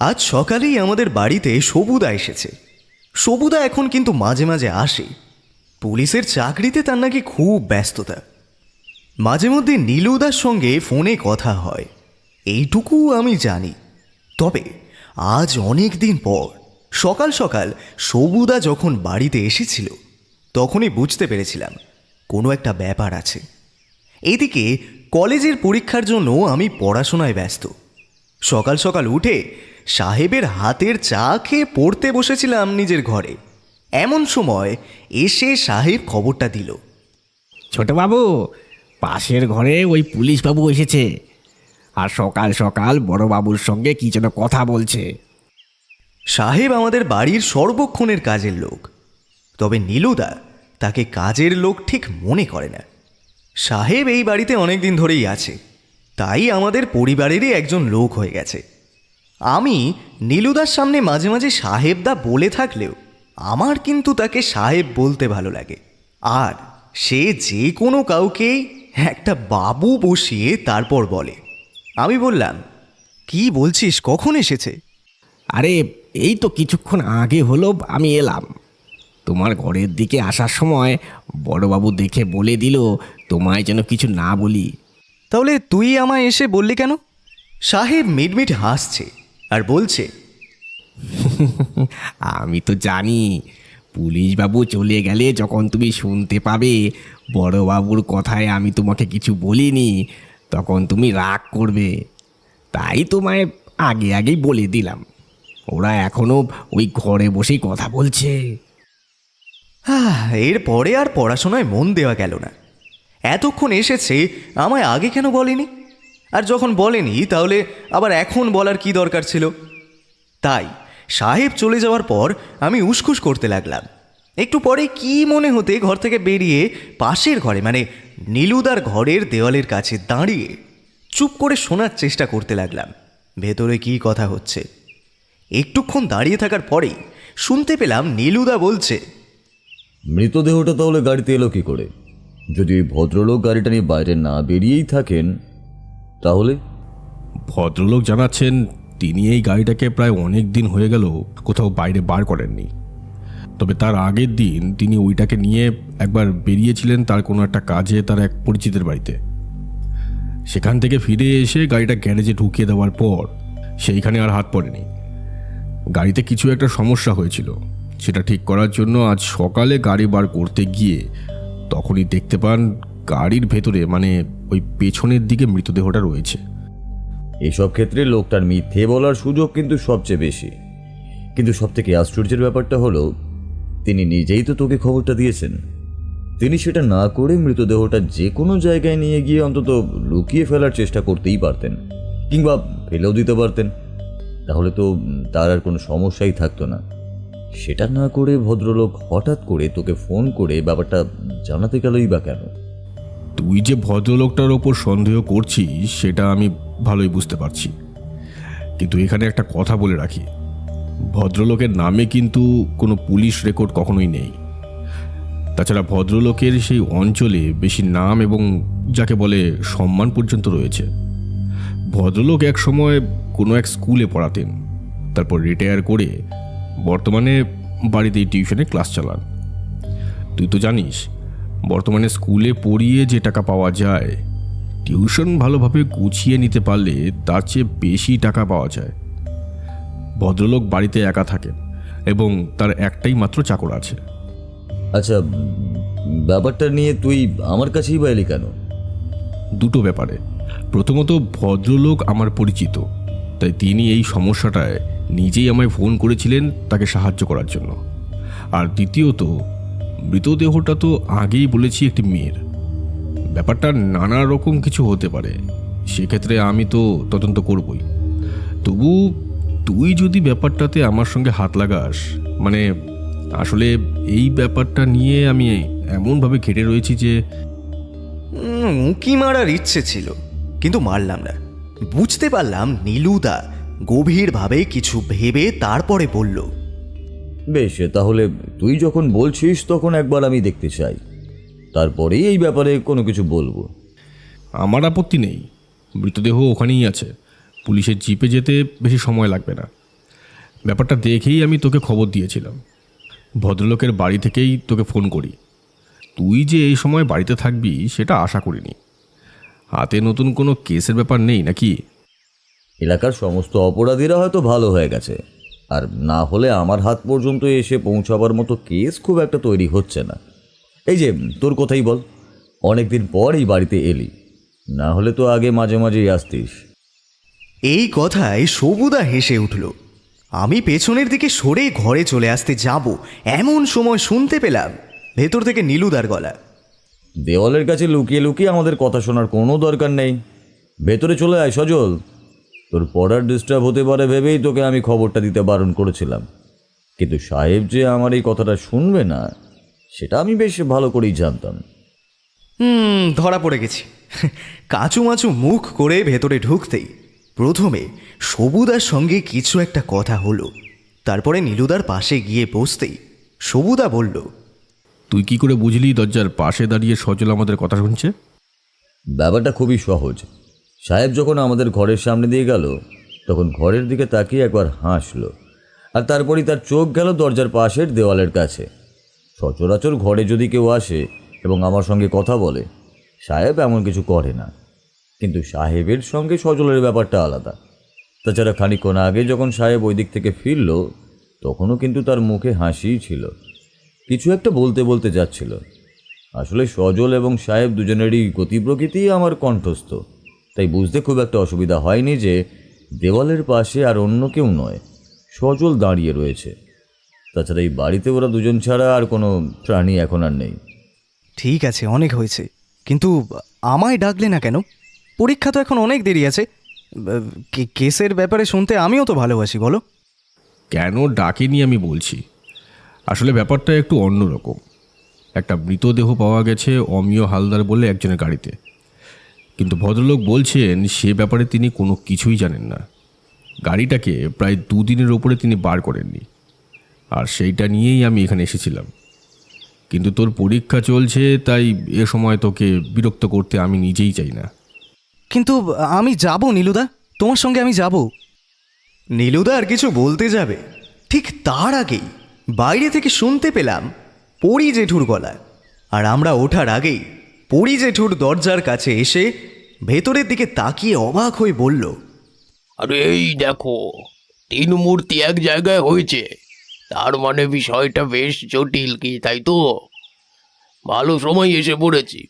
আজ সকালেই আমাদের বাড়িতে সবুদা এসেছে। সবুদা এখন কিন্তু মাঝে মাঝে আসে। পুলিশের চাকরিতে তার নাকি খুব ব্যস্ততা। মাঝে মধ্যে নীলুদার সঙ্গে ফোনে কথা হয়, এইটুকু আমি জানি। তবে আজ অনেক দিন পর সকাল সকাল সবুদা যখন বাড়িতে এসেছিল তখনই বুঝতে পেরেছিলাম কোনো একটা ব্যাপার আছে। এদিকে কলেজের পরীক্ষার জন্য আমি পড়াশোনায় ব্যস্ত। সকাল সকাল উঠে সাহেবের হাতের চা খেয়ে পড়তে বসেছিলাম নিজের ঘরে। এমন সময় এসে সাহেব খবরটা দিল, ছোটবাবু, পাশের ঘরে ওই পুলিশবাবু এসেছে আর সকাল সকাল বড়বাবুর সঙ্গে কি যেন কথা বলছে। সাহেব আমাদের বাড়ির সর্বক্ষণের কাজের লোক, তবে নীলুদা তাকে কাজের লোক ঠিক মনে করে না। সাহেব এই বাড়িতে অনেক দিন ধরেই আছে, তাই আমাদের পরিবারেরই একজন লোক হয়ে গেছে। আমি নীলুদার সামনে মাঝে মাঝে সাহেবদা বলে থাকলেও আমার কিন্তু তাকে সাহেব বলতে ভালো লাগে। আর সে যে কোনো কাউকেই একটা বাবু বসিয়ে তারপর বলে। আমি বললাম, কি বলছিস, কখন এসেছে? আরে এই তো কিছুক্ষণ আগে হলো আমি এলাম। তোমার ঘরের দিকে আসার সময় বড়বাবু দেখে বলে দিল তোমায় যেন কিছু না বলি। তাহলে তুই আমায় এসে বললি কেন? সাহেব মিটমিট হাসছে আর বলছে, আমি তো জানি পুলিশবাবু চলে গেলে যখন তুমি শুনতে পাবে বড়বাবুর কথায় আমি তোমাকে কিছু বলিনি, তখন তুমি রাগ করবে। তাই তোমায় আগে আগেই বলে দিলাম। ওরা এখনো ওই ঘরে বসেই কথা বলছে। এরপরে আর পড়াশোনায় মন দেওয়া গেল না। এতক্ষণ এসেছে, আমায় আগে কেন বলেনি? আর যখন বলেনি তাহলে আবার এখন বলার কি দরকার ছিল? তাই সাহেব চলে যাওয়ার পর আমি উসখুস করতে লাগলাম। একটু পরে কি মনে হতে ঘর থেকে বেরিয়ে পাশের ঘরে মানে নীলুদার ঘরের দেওয়ালের কাছে দাঁড়িয়ে চুপ করে শোনার চেষ্টা করতে লাগলাম ভেতরে কি কথা হচ্ছে। একটুক্ষণ দাঁড়িয়ে থাকার পরেই শুনতে পেলাম নীলুদা বলছে, মৃতদেহটা তাহলে গাড়িতে এলো কি করে? যদি ওই ভদ্রলোক গাড়িটা নিয়ে বাইরে না বেরিয়েই থাকেন তাহলে? ভদ্রলোক জানাচ্ছেন তিনি এই গাড়িটাকে প্রায় অনেক দিন হয়ে গেল কোথাও বাইরে বার করেননি। তবে তার আগের দিন তিনি ওইটাকে নিয়ে একবার বেরিয়েছিলেন তার কোনো একটা কাজে তার এক পরিচিতের বাড়িতে। সেখান থেকে ফিরে এসে গাড়িটা গ্যারেজে ঢুকিয়ে দেওয়ার পর সেইখানে আর হাত পড়েনি। গাড়িতে কিছু একটা সমস্যা হয়েছিল, সেটা ঠিক করার জন্য আজ সকালে গাড়ি বার করতে গিয়ে তখনই দেখতে পান গাড়ির ভেতরে মানে ওই পেছনের দিকে মৃতদেহটা রয়েছে। এসব ক্ষেত্রে লোকটার মিথ্যে বলার সুযোগ কিন্তু সবচেয়ে বেশি। কিন্তু সবথেকে আশ্চর্যের ব্যাপারটা হলো তিনি নিজেই তো তোকে খবরটা দিয়েছেন। তিনি সেটা না করে মৃতদেহটা যে কোনো জায়গায় নিয়ে গিয়ে অন্তত লুকিয়ে ফেলার চেষ্টা করতেই পারতেন, কিংবা ফেলেও দিতে পারতেন। তাহলে তো তার আর কোনো সমস্যাই থাকতো না। সেটা না করে ভদ্রলোক হঠাৎ করে তোকে ফোন করে ব্যাপারটা জানাতে গেলই বা কেন? তুই যে ভদ্রলোকটার ওপর সন্দেহ করছিস সেটা আমি ভালোই বুঝতে পারছি, কিন্তু এখানে একটা কথা বলে রাখি, ভদ্রলোকের নামে কিন্তু কোনো পুলিশ রেকর্ড কখনোই নেই। তাছাড়া ভদ্রলোকের সেই অঞ্চলে বেশি নাম এবং যাকে বলে সম্মান পর্যন্ত রয়েছে। ভদ্রলোক এক সময় কোনো এক স্কুলে পড়াতেন, তারপর রিটায়ার করে বর্তমানে বাড়িতেই টিউশনে ক্লাস চালান। তুই তো জানিস বর্তমানে স্কুলে পড়িয়ে যে টাকা পাওয়া যায়, টিউশন ভালোভাবে গুছিয়ে নিতে পারলে তার চেয়ে বেশি টাকা পাওয়া যায়। ভদ্রলোক বাড়িতে একা থাকেন এবং তার একটাই মাত্র চাকর আছে। আচ্ছা, ব্যাপারটা নিয়ে তুই আমার কাছেই বা এলি কেন? দুটো ব্যাপারে। প্রথমত, ভদ্রলোক আমার পরিচিত, তাই তিনি এই সমস্যাটায় নিজেই আমায় ফোন করেছিলেন তাকে সাহায্য করার জন্য। আর দ্বিতীয়ত, মৃতদেহটা তো আগেই বলেছি একটি মেয়ের। ব্যাপারটা নানা রকম কিছু হতে পারে, সেক্ষেত্রে আমি তো তদন্ত করবই। তবু তুই যদি ব্যাপারটাতে আমার সঙ্গে হাত লাগাস, মানে আসলে এই ব্যাপারটা নিয়ে আমি এমনভাবে ঘেটে রয়েছি যে উঁকি মারার ইচ্ছে ছিল, কিন্তু মারলাম না। বুঝতে পারলাম নীলুদা গভীরভাবে কিছু ভেবে তারপরে বলল, বেশ, তাহলে তুই যখন বলছিস তখন একবার আমি দেখতে চাই, তারপরেই এই ব্যাপারে কোনো কিছু বলবো। আমার আপত্তি নেই, মৃতদেহ ওখানেই আছে, পুলিশের জিপে যেতে বেশি সময় লাগবে না। ব্যাপারটা দেখেই আমি তোকে খবর দিয়েছিলাম। ভদ্রলোকের বাড়ি থেকেই তোকে ফোন করি। তুই যে এই সময় বাড়িতে থাকবি সেটা আশা করিনি। হাতে নতুন কোনো কেসের ব্যাপার নেই নাকি? এলাকার সমস্ত অপরাধীরা হয়তো ভালো হয়ে গেছে, আর না হলে আমার হাত পর্যন্ত এসে পৌঁছাবার মতো কেস খুব একটা তৈরি হচ্ছে না। এই যে তোর কথাই বল, অনেক দিন পর এই বাড়িতে এলি, না হলে তো আগে মাঝে মাঝেই আসতিস। এই কথায় সবুদা হেসে উঠল। আমি পেছনের দিকে সরে ঘরে চলে আসতে যাব এমন সময় শুনতে পেলাম ভেতর থেকে নীলুদার গলা। দেওয়ালের কাছে লুকিয়ে লুকিয়ে আমাদের কথা শোনার কোনো দরকার নেই, ভেতরে চলে আয় সজল। তোর পড়ার ডিস্টার্ব হতে পারে ভেবেই তোকে আমি খবরটা দিতে বারণ করেছিলাম, কিন্তু সাহেব যে আমার এই কথাটা শুনবে না সেটা আমি বেশ ভালো করেই জানতাম। ধরা পড়ে গেছি। কাঁচুমাচু মুখ করে ভেতরে ঢুকতেই প্রথমে সবুদার সঙ্গে কিছু একটা কথা হলো। তারপরে নীলুদার পাশে গিয়ে বসতেই সবুদা বলল, তুই কি করে বুঝলি দরজার পাশে দাঁড়িয়ে সজল আমাদের কথা শুনছে? ব্যাপারটা খুবই সহজ। সাহেব যখন আমাদের ঘরের সামনে দিয়ে গেল তখন ঘরের দিকে তাকিয়ে একবার হাসলো, আর তারপরই তার চোখ গেল দরজার পাশের দেওয়ালের কাছে। সচরাচর ঘরে যদি কেউ আসে এবং আমার সঙ্গে কথা বলে, সাহেব এমন কিছু করে না, কিন্তু সাহেবের সঙ্গে সজলের ব্যাপারটা আলাদা। তাছাড়া খানিকক্ষণ আগে যখন সাহেব ওই দিক থেকে ফিরল তখনও কিন্তু তার মুখে হাসিই ছিল, কিছু একটা বলতে বলতে যাচ্ছিল। আসলে সজল এবং সাহেব দুজনেরই গতি প্রকৃতি আমার কণ্ঠস্থ, তাই বুঝতে খুব একটা অসুবিধা হয়নি যে দেওয়ালের পাশে আর অন্য কেউ নয়, সজল দাঁড়িয়ে রয়েছে। তাছাড়া এই বাড়িতে ওরা দুজন ছাড়া আর কোনো প্রাণী এখন আর নেই। ঠিক আছে, অনেক হয়েছে, কিন্তু আমায় ডাকলে না কেন? পরীক্ষা তো এখন অনেক দেরি আছে। কেসের ব্যাপারে শুনতে আমিও তো ভালোবাসি, বলো। কেন ডাকেনি আমি বলছি। আসলে ব্যাপারটা একটু অন্যরকম। একটা মৃতদেহ পাওয়া গেছে অমিয় হালদার বলে একজনের গাড়িতে, কিন্তু ভদ্রলোক বলছেন সে ব্যাপারে তিনি কোনো কিছুই জানেন না। গাড়িটাকে প্রায় 2 দিনের ওপরে তিনি বার করেননি, আর সেইটা নিয়েই আমি এখানে এসেছিলাম। কিন্তু তোর পরীক্ষা চলছে, তাই এ সময় তোকে বিরক্ত করতে আমি নিজেই চাই না। কিন্তু আমি যাব নীলুদা, তোমার সঙ্গে আমি যাব। নীলুদা আর কিছু বলতে যাবে, ঠিক তার আগেই বাইরে থেকে শুনতে পেলাম পরি জেঠুর গলা। আর আমরা ওঠার আগেই পরি জেঠুর দরজার কাছে এসে ভেতরের দিকে তাকিয়ে অবাক হয়ে বলল, আরে এই দেখো, 3 মূর্তি এক জায়গায় হয়েছে। তার মানে বিষয়টা বেশ জটিল, কি তাই তো? ভালো সময় এসে পড়েছি।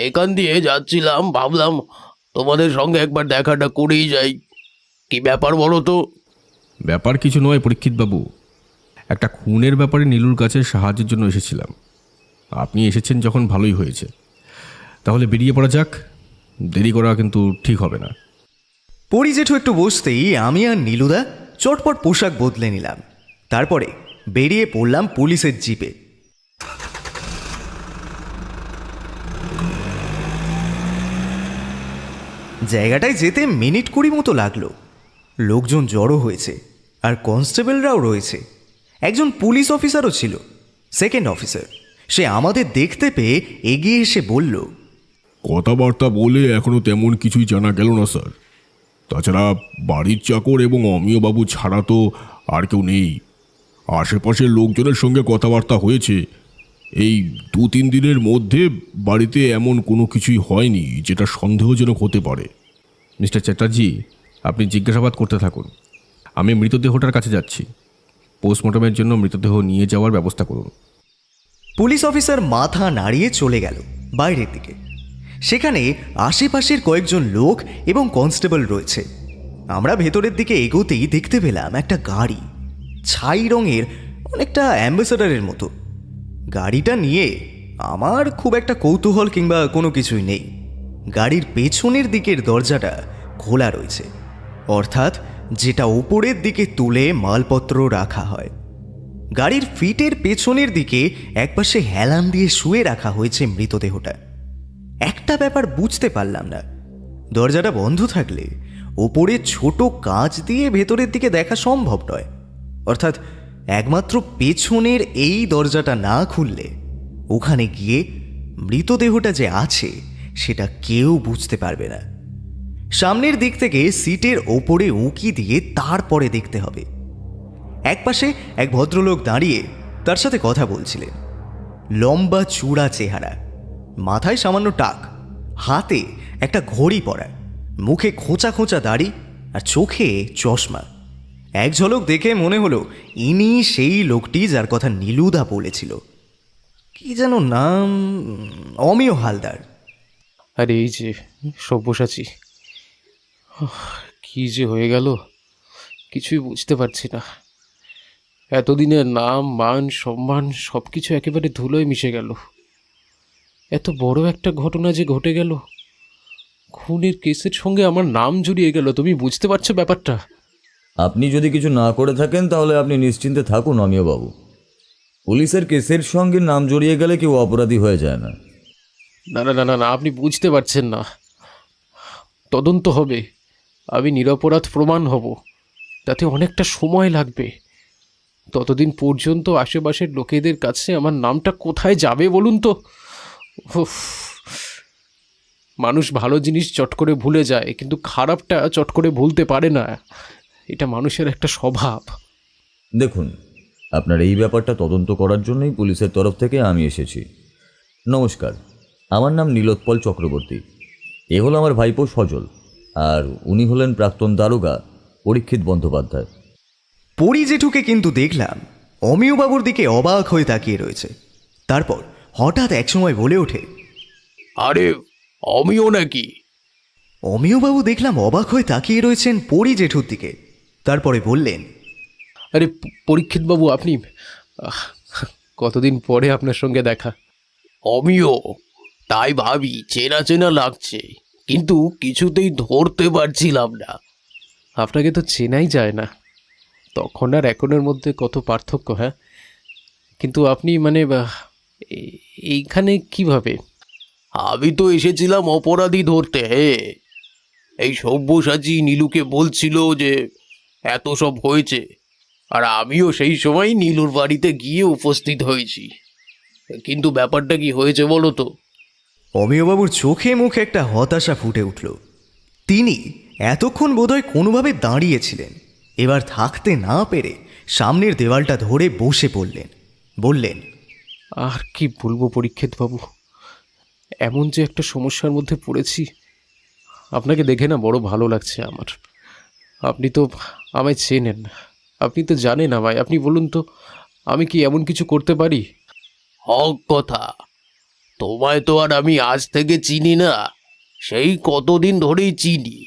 এখান দিয়ে যাচ্ছিলাম, ভাবলাম তোমাদের সঙ্গে একবার দেখাটা করেই যাই। কি ব্যাপার বলো তো? ব্যাপার কিছু নয় পরীক্ষিতবাবু, একটা খুনের ব্যাপারে নীলুর কাছে সাহায্যের জন্য এসেছিলাম। আপনি এসেছেন যখন ভালোই হয়েছে, তাহলে বেরিয়ে পড়া যাক। দেরি করা কিন্তু ঠিক হবে না। পরি জেঠু একটু বসতেই আমি আর নীলুদা চটপট পোশাক বদলে নিলাম। তারপরে বেরিয়ে পড়লাম পুলিশের জিপে। জায়গাটায় যেতে মিনিট 20 মতো লাগলো। লোকজন জড়ো হয়েছে, আর কনস্টেবলরাও রয়েছে। একজন পুলিশ অফিসারও ছিল, 2nd অফিসার। সে আমাদের দেখতে পেয়ে এগিয়ে এসে বলল, কথাবার্তা বলে এখনও তেমন কিছুই জানা গেল না স্যার। তাছাড়া বাড়ির চাকর এবং অমিয়বাবু ছাড়া তো আর কেউ নেই। আশেপাশের লোকজনের সঙ্গে কথাবার্তা হয়েছে। এই 2-3 দিনের মধ্যে বাড়িতে এমন কোনো কিছুই হয়নি যেটা সন্দেহজনক হতে পারে। মিস্টার চ্যাটার্জি, আপনি জিজ্ঞাসাবাদ করতে থাকুন। আমি মৃতদেহটার কাছে যাচ্ছি। পোস্টমর্টমের জন্য মৃতদেহ নিয়ে যাওয়ার ব্যবস্থা করুন। পুলিশ অফিসার মাথা নাড়িয়ে চলে গেল বাইরের দিকে। সেখানে আশেপাশের কয়েকজন লোক এবং কনস্টেবল রয়েছে। আমরা ভেতরের দিকে এগোতেই দেখতে পেলাম একটা গাড়ি, ছাই রঙের, অনেকটা অ্যাম্বাসেডারের মতো। গাড়িটা নিয়ে আমার খুব একটা কৌতূহল কিংবা কোনো কিছুই নেই। গাড়ির পেছনের দিকের দরজাটা খোলা রয়েছে, অর্থাৎ যেটা উপরের দিকে তুলে মালপত্র রাখা হয়। গাড়ির ফিটের পেছনের দিকে একপাশে হেলান দিয়ে শুয়ে রাখা হয়েছে মৃতদেহটা। একটা ব্যাপার বুঝতে পারলাম না, দরজাটা বন্ধ থাকলে ওপরে ছোট কাঁচ দিয়ে ভেতরের দিকে দেখা সম্ভব নয়। অর্থাৎ একমাত্র পেছনের এই দরজাটা না খুললে ওখানে গিয়ে মৃতদেহটা যে আছে সেটা কেউ বুঝতে পারবে না। সামনের দিক থেকে সিটের ওপরে উঁকি দিয়ে তারপরে দেখতে হবে। একপাশে এক ভদ্রলোক দাঁড়িয়ে তার সাথে কথা বলছিলেন। লম্বা চূড়া চেহারা, মাথায় সামান্য টাক, হাতে একটা ঘড়ি পরা, মুখে খোঁচা খোঁচা দাড়ি আর চোখে চশমা। এক ঝলক দেখে মনে হলো ইনি সেই লোকটি যার কথা নীলুদা বলেছিল। কি যেন নাম, অমিয় হালদার। আরে এই যে সব্যসাচী, কি যে হয়ে গেল কিছুই বুঝতে পারছি না। এতদিনের নাম, মান, সম্মান সব কিছু একেবারে ধুলোয় মিশে গেল। এত বড় একটা ঘটনা যে ঘটে গেল, খুনের কেসের সঙ্গে আমার নাম জড়িয়ে গেল। তুমি বুঝতে পারছো ব্যাপারটা? আপনি যদি কিছু না করে থাকেন তাহলে আপনি নিশ্চিন্তে থাকুন অমিয়বাবু। পুলিশের কেসের সঙ্গে নাম জড়িয়ে গেলে কেউ অপরাধী হয়ে যায় না। না না না না না, আপনি বুঝতে পারছেন না। তদন্ত হবে, আমি নিরপরাধ প্রমাণ হব, তাতে অনেকটা সময় লাগবে। ততদিন পর্যন্ত আশেপাশের লোকেদের কাছে আমার নামটা কোথায় যাবে বলুন তো? উফ, মানুষ ভালো জিনিস চট করে ভুলে যায়, কিন্তু খারাপটা চট করে ভুলতে পারে না। এটা মানুষের একটা স্বভাব। দেখুন, আপনার এই ব্যাপারটা তদন্ত করার জন্যই পুলিশের তরফ থেকে আমি এসেছি। নমস্কার, আমার নাম নীলোৎপল চক্রবর্তী। এ হলো আমার ভাইপো সজল, আর উনি হলেন প্রাক্তন দারোগা পরীক্ষিত বন্দ্যোপাধ্যায়। পরি জেঠুকে কিন্তু দেখলাম অমিয়বাবুর দিকে অবাক হয়ে তাকিয়ে রয়েছে। তারপর হঠাৎ একসময় বলে ওঠে, আরে অমিও নাকি? অমিয়বাবু দেখলাম অবাক হয়ে তাকিয়ে রয়েছেন পরি জেঠুর দিকে। তারপরে বললেন, আরে পরীক্ষিতবাবু, আপনি? কতদিন পরে আপনার সঙ্গে দেখা। অমিও, তাই ভাবি চেনা চেনা লাগছে, কিন্তু কিছুতেই ধরতে পারছিলাম না। আপনাকে তো চেনাই যায় না, তখন আর এখনের মধ্যে কত পার্থক্য। হ্যাঁ, কিন্তু আপনি মানে এইখানে কিভাবে? আমি তো এসেছিলাম অপরাধী ধরতে। এই সব্যসাচী নীলুকে বলছিল যে এত সব হয়েছে, আর আমিও সেই সময় নীলুর বাড়িতে গিয়ে উপস্থিত হয়েছি। কিন্তু ব্যাপারটা কি হয়েছে বলো তো? অমিয়বাবুর চোখে মুখে একটা হতাশা ফুটে উঠল। তিনি এতক্ষণ বোধহয় কোনোভাবে দাঁড়িয়েছিলেন, এবার থাকতে না পেরে সামনের দেওয়ালটা ধরে বসে পড়লেন। বললেন, আর কি বলবো পরীক্ষিতবাবু, এমন যে একটা সমস্যার মধ্যে পড়েছি। আপনাকে দেখে না বড় ভালো লাগছে আমার। আপনি তো আমায় চেনেন, আপনি তো জানেন আমায়। আপনি বলুন তো, আমি কি এমন কিছু করতে পারি? হক কথা, তোমায় তো আর আমি আজ থেকে চিনি না, সেই কতদিন ধরেই চিনি।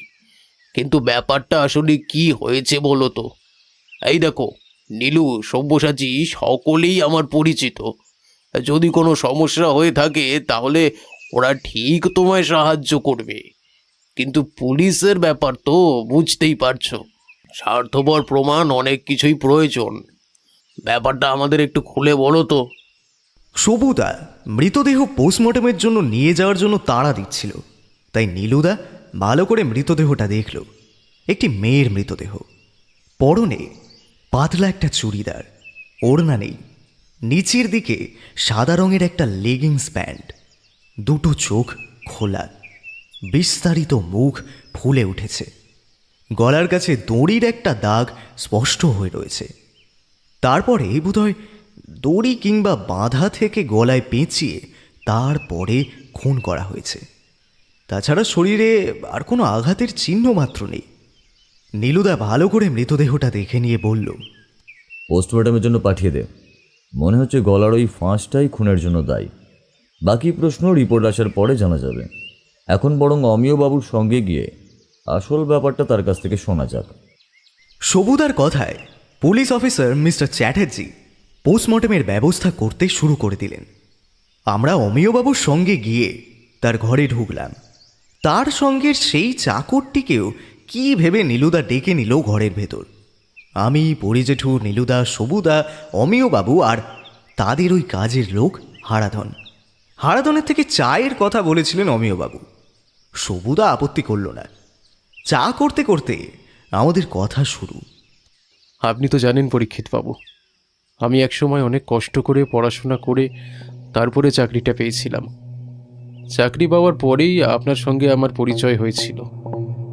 কিন্তু ব্যাপারটা আসলে কি হয়েছে বলো তো? এই দেখো, নীলু, সব্যসাচী সকলেই আমার পরিচিত। যদি কোনো সমস্যা হয়ে থাকে তাহলে ওরা ঠিক তোমায় সাহায্য করবে। কিন্তু পুলিশের ব্যাপার তো বুঝতেই পারছো, স্বার্থপর প্রমাণ অনেক কিছুই প্রয়োজন। ব্যাপারটা আমাদের একটু খুলে বলো তো। সবুদা মৃতদেহ পোস্টমর্টমের জন্য নিয়ে যাওয়ার জন্য তাড়া দিচ্ছিল, তাই নীলুদা ভালো করে মৃতদেহটা দেখল। একটি মেয়ের মৃতদেহ, পরনে পাতলা একটা চুড়িদার, ওড়না নেই, নিচের দিকে সাদা রঙের একটা লেগিংস প্যান্ট, দুটো চোখ খোলা, বিস্তারিত মুখ ফুলে উঠেছে, গলার কাছে দড়ির একটা দাগ স্পষ্ট হয়ে রয়েছে। তারপরে বোধহয় দড়ি কিংবা বাঁধা থেকে গলায় পেঁচিয়ে তারপরে খুন করা হয়েছে। তাছাড়া শরীরে আর কোনো আঘাতের চিহ্ন মাত্র নেই। নীলুদা ভালো করে মৃতদেহটা দেখে নিয়ে বলল, পোস্টমর্টমের জন্য পাঠিয়ে দে। মনে হচ্ছে গলার ওই ফাঁসটাই খুনের জন্য দায়ী। বাকি প্রশ্ন রিপোর্ট আসার পরে জানা যাবে। এখন বরং অমিয়বাবুর সঙ্গে গিয়ে আসল ব্যাপারটা তার কাছ থেকে শোনা যাক। সবুদার কথায় পুলিশ অফিসার মিস্টার চ্যাটার্জি পোস্টমর্টমের ব্যবস্থা করতে শুরু করে দিলেন। আমরা অমিয়বাবুর সঙ্গে গিয়ে তার ঘরে ঢুকলাম। তার সঙ্গে সেই চাকরটিকেও কি ভেবে নীলুদা ডেকে নিল ঘরের ভেতর। আমি, পরিজেঠু, নীলুদা, সবুদা, অমিয়বাবু আর তাদের ওই কাজের লোক হারাধন। হারাধনের থেকে চায়ের কথা বলেছিলেন অমিয়বাবু। সবুদা আপত্তি করল না। চা করতে করতে আমাদের কথা শুরু। আপনি তো জানেন পরীক্ষিতবাবু, আমি একসময় অনেক কষ্ট করে পড়াশোনা করে তারপরে চাকরিটা পেয়েছিলাম। চাকরি পাওয়ার পরেই আপনার সঙ্গে আমার পরিচয় হয়েছিল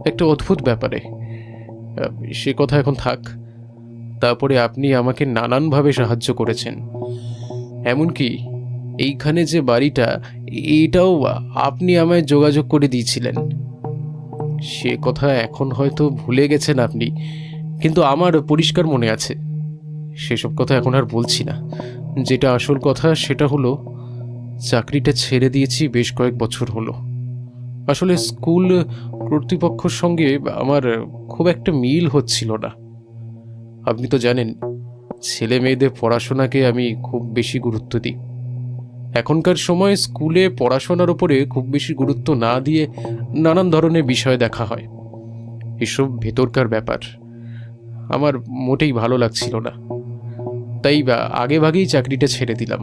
একটা অদ্ভুত ব্যাপারে। সে কথা এখন থাক। তারপরে আপনি আমাকে নানানভাবে সাহায্য করেছেন। এমনকি এইখানে যে বাড়িটা, এটাও আপনি আমায় যোগাযোগ করে দিয়েছিলেন। সে কথা এখন হয়তো ভুলে গেছেন আপনি, কিন্তু আমার পরিষ্কার মনে আছে। সেসব কথা এখন আর বলছি না। যেটা আসল কথা সেটা হলো, চাকরিটা ছেড়ে দিয়েছি বেশ কয়েক বছর হলো। আসলে স্কুল কর্তৃপক্ষের সঙ্গে আমার খুব একটা মিল হচ্ছিল না। আপনি তো জানেন, ছেলে মেয়েদের পড়াশোনাকে আমি খুব বেশি গুরুত্ব দিই। এখনকার সময় স্কুলে পড়াশোনার উপরে খুব বেশি গুরুত্ব না দিয়ে নানান ধরনের বিষয় দেখা হয়। এসব ভেতরকার ব্যাপার আমার মোটেই ভালো লাগছিল না। তাই আগে ভাগেই চাকরিটা ছেড়ে দিলাম।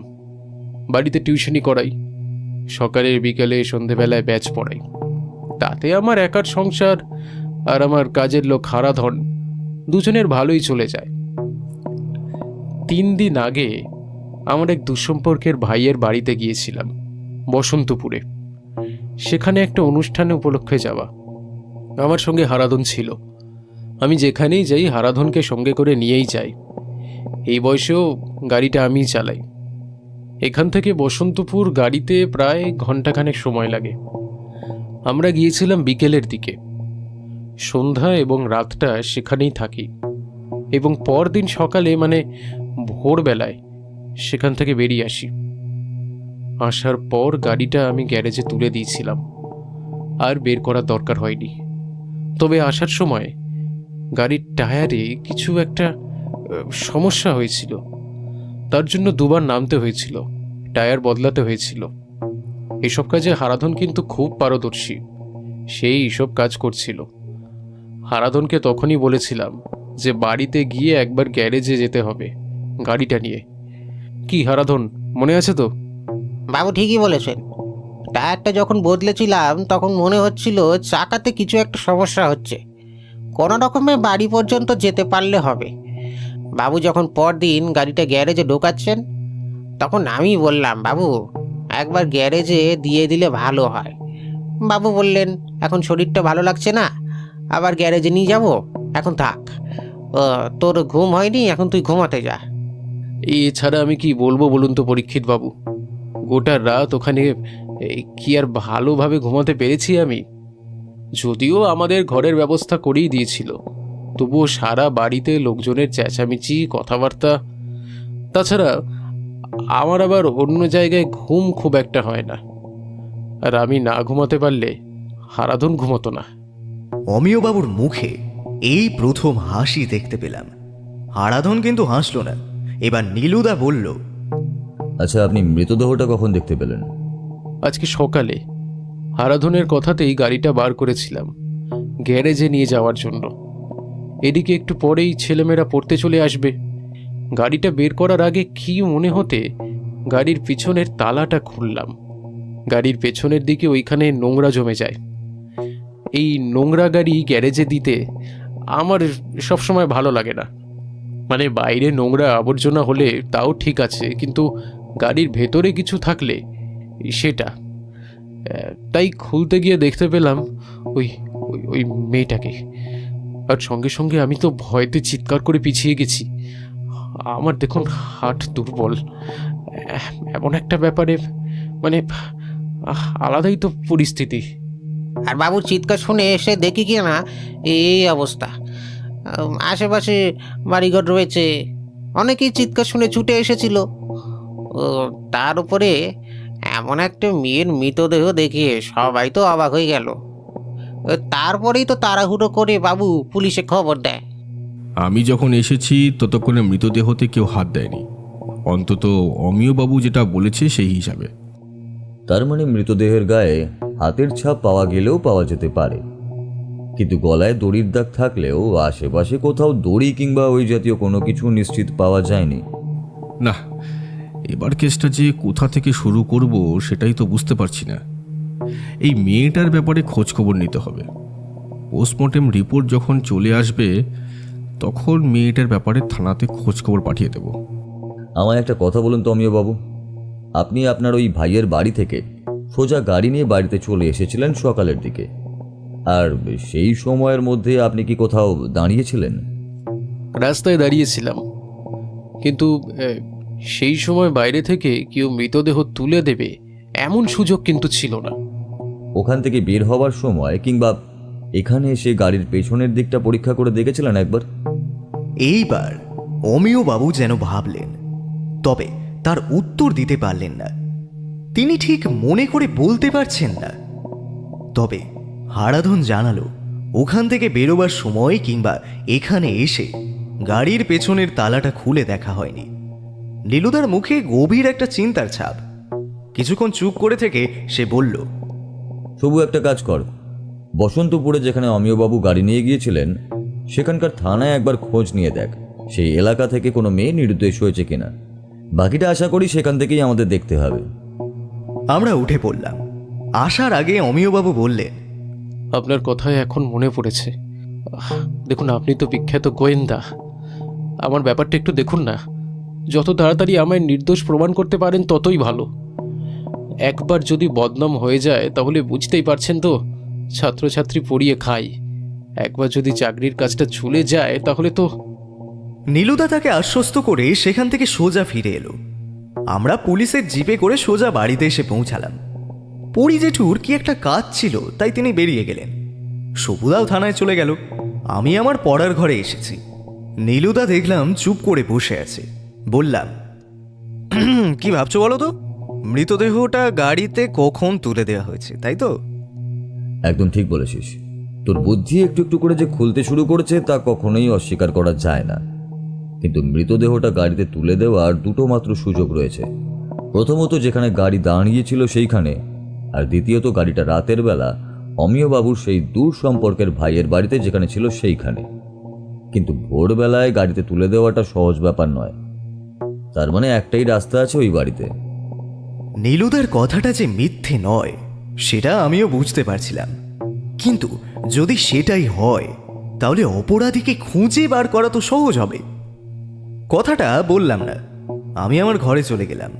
বাড়িতে টিউশনি করাই, সকালে বিকালে সন্ধেবেলায় ব্যাচ পড়াই। তাতে আমার একার সংসার আর আমার কাজের লোক হারাধন দুজনের ভালোই চলে যায়। 3 দিন আগে আমার এক দুঃসম্পর্কের ভাইয়ের বাড়িতে গিয়েছিলাম, বসন্তপুরে। সেখানে একটা অনুষ্ঠানে উপলক্ষে যাওয়া। আমার সঙ্গে হারাধন ছিল। আমি যেখানেই যাই হারাধনকে সঙ্গে করে নিয়েই যাই। এই বয়সেও গাড়িটা আমিই চালাই। এখান থেকে বসন্তপুর গাড়িতে প্রায় ঘন্টাখানেক সময় লাগে। আমরা গিয়েছিলাম বিকেলের দিকে। সন্ধ্যা এবং রাতটা সেখানেই থাকি, এবং পরদিন সকালে মানে ভোরবেলায় সেখান থেকে বেরিয়ে আসি। আসার পর গাড়িটা আমি গ্যারেজে তুলে দিয়েছিলাম, আর বের করার দরকার হয়নি। তবে আসার সময় গাড়ির টায়ারে কিছু একটা সমস্যা হয়েছিল। তার জন্য 2বার নামতে হয়েছিল, টায়ার বদলাতে হয়েছিল। এসব কাজে হারাধন কিন্তু খুব পারদর্শী। সেই এসব কাজ করছিল। হারাধনকে তখনই বলেছিলাম যে বাড়িতে গিয়ে একবার গ্যারেজে যেতে হবে গাড়িটা নিয়ে। কি হারাধন, মনে আছে তো? বাবু ঠিকই বলেছেন। টায়ারটা যখন বদলেছিলাম তখন মনে হচ্ছিল চাকাতে কিছু একটা সমস্যা হচ্ছে। কোনো রকমে বাড়ি পর্যন্ত যেতে পারলে হবে। বাবু যখন পরদিন গাড়িটা গ্যারেজে ঢোকাচ্ছেন, তখন আমি বললাম, বাবু একবার গ্যারেজে দিয়ে দিলে ভালো হয়। বাবু বললেন, এখন শরীরটা ভালো লাগছে না, আবার গ্যারেজে নিয়ে যাব, এখন থাক। তোর ঘুম হয়নি, এখন তুই ঘুমাতে যা। এছাড়া আমি কি বলবো বলুন তো পরীক্ষিত বাবু? গোটা রাত ওখানে কি আর ভালোভাবে ঘুমাতে পেরেছি আমি? যদিও আমাদের ঘরের ব্যবস্থা করেই দিয়েছিল, তবুও সারা বাড়িতে লোকজনের চেঁচামেচি, কথাবার্তা। তাছাড়া আমার আবার অন্য জায়গায় ঘুম খুব একটা হয় না, আর আমি না ঘুমাতে পারলে হারাধন ঘুমতো না। অমিয়বাবুর মুখে এই প্রথম হাসি দেখতে পেলাম। হারাধন কিন্তু হাসল না। এবার নীলুদা বলল, আচ্ছা, আপনি মৃতদেহটা কখন দেখতে পেলেন? আজকে সকালে হারাধনের কথাতেই গাড়িটা বার করেছিলাম গ্যারেজে নিয়ে যাওয়ার জন্য। এদিকে একটু পরেই ছেলেমেয়েরা পড়তে চলে আসবে। গাড়িটা বের করার আগে কি মনে হতে গাড়ির পিছনের তালাটা খুললাম। গাড়ির পেছনের দিকে ওইখানে নোংরা জমে যায়। এই নোংরা গাড়ি গ্যারেজে দিতে আমার সবসময় ভালো লাগে না। মানে বাইরে নোংরা আবর্জনা হলে তাও ঠিক আছে, কিন্তু গাড়ির ভেতরে কিছু থাকলে সেটা। তাই খুলতে গিয়ে দেখতে পেলাম ওই ওই মেয়েটাকে। আর সঙ্গে সঙ্গে আমি তো ভয়তে চিৎকার করে পিছিয়ে গেছি। আমার দেখুন হাট দুর্বল। এমন একটা ব্যাপারে মানে আলাদাই তো পরিস্থিতি। আর বাবুর চিৎকার শুনে এসে দেখি কি না এই অবস্থা। আশেপাশে বাড়িঘর রয়েছে, অনেকেই চিৎকার শুনে ছুটে এসেছিল। তার উপরে এমন একটা মেয়ের মৃতদেহ দেখে সবাই তো অবাক হয়ে গেল। তারপরেই তো তাড়াহুড়ো করে বাবু পুলিশে খবর দেয়। আমি যখন এসেছি ততক্ষণে মৃতদেহতে কেউ হাত দেয়নি, অন্তত অমিয়বাবু যেটা বলেছে সেই হিসাবে। তার মানে মৃতদেহের গায়ে হাতের ছাপ পাওয়া গেলেও পাওয়া যেতে পারে, কিন্তু গলায় দড়ির দাগ থাকলেও আশেপাশে কোথাও দড়ি কিংবা ওই জাতীয় কোনো কিছু নিশ্চিত পাওয়া যায়নি। না, এবার কেসটা যে কোথা থেকে শুরু করব সেটাই তো বুঝতে পারছি না। এই মেয়েটার ব্যাপারে খোঁজ খবর নিতে হবে। পোস্টমর্টেম রিপোর্ট যখন চলে আসবে তখন মেয়েটার ব্যাপারে থানাতে খোঁজ খবর পাঠিয়ে দেব। আমায় একটা কথা বলুন তো অমিয়বাবু, আপনি আপনার ওই ভাইয়ের বাড়ি থেকে সোজা গাড়ি নিয়ে বাড়িতে চলে এসেছিলেন সকালের দিকে, আর সেই সময়ের মধ্যে আপনি কি কোথাও দাঁড়িয়েছিলেন? রাস্তায় দাঁড়িয়েছিলাম, কিন্তু সেই সময় বাইরে থেকে কেউ মৃতদেহ তুলে দেবে এমন সুযোগ কিন্তু ছিল না। ওখান থেকে বের হওয়ার সময় কিংবা এখানে এসে গাড়ির পেছনের দিকটা পরীক্ষা করে দেখেছিলেন একবার? এইবার অমিয় বাবু যেন ভাবলেন, তবে তার উত্তর দিতে পারলেন না। তিনি ঠিক মনে করে বলতে পারছেন না। তবে হারাধন জানালো, ওখান থেকে বেরোবার সময় কিংবা এখানে এসে গাড়ির পেছনের তালাটা খুলে দেখা হয়নি। নীলুদার মুখে গভীর একটা চিন্তার ছাপ। কিছুক্ষণ চুপ করে থেকে সে বলল, তবু একটা কাজ কর, বসন্তপুরে যেখানে অমিয়বাবু গাড়ি নিয়ে গিয়েছিলেন সেখানকার থানায় একবার খোঁজ নিয়ে দেখ সেই এলাকা থেকে কোনো মেয়ে নিরুদ্দেশ হয়েছে কিনা। বাকিটা আশা করি সেখান থেকেই আমাদের দেখতে হবে। আমরা উঠে পড়লাম। আসার আগে অমিয়বাবু বললেন, আপনার কথায় এখন মনে পড়েছে। দেখুন, আপনি তো বিখ্যাত গোয়েন্দা, আমার ব্যাপারটা একটু দেখুন না। যত তাড়াতাড়ি আমায় নির্দোষ প্রমাণ করতে পারেন ততই ভালো। একবার যদি বদনাম হয়ে যায় তাহলে বুঝতেই পারছেন তো, ছাত্রছাত্রী পড়িয়ে খাই। একবার যদি চাকরির কাজটা ঝুলে যায় তাহলে তো। নীলুদা তাকে আশ্বস্ত করে সেখান থেকে সোজা ফিরে এলো। আমরা পুলিশের জিপে করে সোজা বাড়িতে এসে পৌঁছালাম। পরি জেঠুর কি একটা কাজ ছিল, তাই তিনি বেরিয়ে গেলেন। সবুদাও থানায় চলে গেল। আমি আমার পড়ার ঘরে এসেছি। নীলুদা দেখলাম চুপ করে বসে আছে। বললাম, কি ভাবছো বলো তো? মৃতদেহটা গাড়িতে কখন তুলে দেওয়া হয়েছে, তাই তো? একদম ঠিক বলেছিস। তোর বুদ্ধি একটু একটু করে যে খুলতে শুরু করেছে তা কখনোই অস্বীকার করা যায় না। কিন্তু মৃতদেহটা গাড়িতে তুলে দেওয়ার দুটো মাত্র সুযোগ রয়েছে। প্রথমত যেখানে গাড়ি দাঁড়িয়েছিল সেইখানে, আর দ্বিতীয়ত গাড়িটা রাতের বেলা অমিয়বাবুর সেই দূর সম্পর্কের ভাইয়ের বাড়িতে যেখানে ছিল সেইখানে। কিন্তু ভোরবেলায় গাড়িতে তুলে দেওয়াটা সহজ ব্যাপার নয়। তার মানে একটাই রাস্তা আছে ওই বাড়িতে। নীলুদার কথাটা যে মিথ্যে নয় সেটা আমিও বুঝতে পারছিলাম। কিন্তু যদি সেটাই হয় তাহলে অপরাধীকে খুঁজে বার করা তো সহজ হবে। কথাটা বললাম না। আমি আমার ঘরে চলে গেলাম।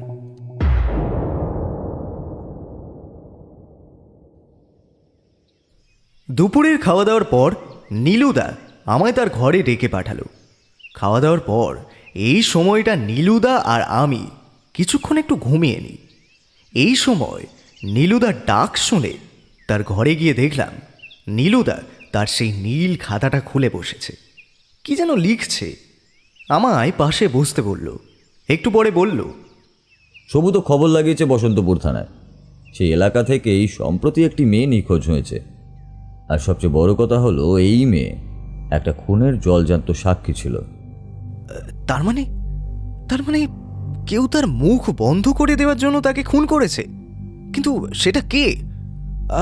দুপুরের খাওয়া দাওয়ার পর নীলুদা আমায় তার ঘরে ডেকে পাঠালো। খাওয়া দাওয়ার পর এই সময়টা নীলুদা আর আমি কিছুক্ষণ একটু ঘুমিয়ে নিই। এই সময় নীলুদার ডাক শুনে তার ঘরে গিয়ে দেখলাম নীলুদা তার সেই নীল খাতাটা খুলে বসেছে, কি যেন লিখছে। আমায় পাশে বসতে বলল। একটু পরে বলল, সবু তো খবর লাগিয়েছে বসন্তপুর থানায়। সেই এলাকা থেকেই সম্প্রতি একটি মেয়ে নিখোঁজ হয়েছে। আর সবচেয়ে বড় কথা হলো এই মেয়ে একটা খুনের জলজান্ত সাক্ষী ছিল। তার মানে কেউ তার মুখ বন্ধ করে দেওয়ার জন্য তাকে খুন করেছে। কিন্তু সেটা কে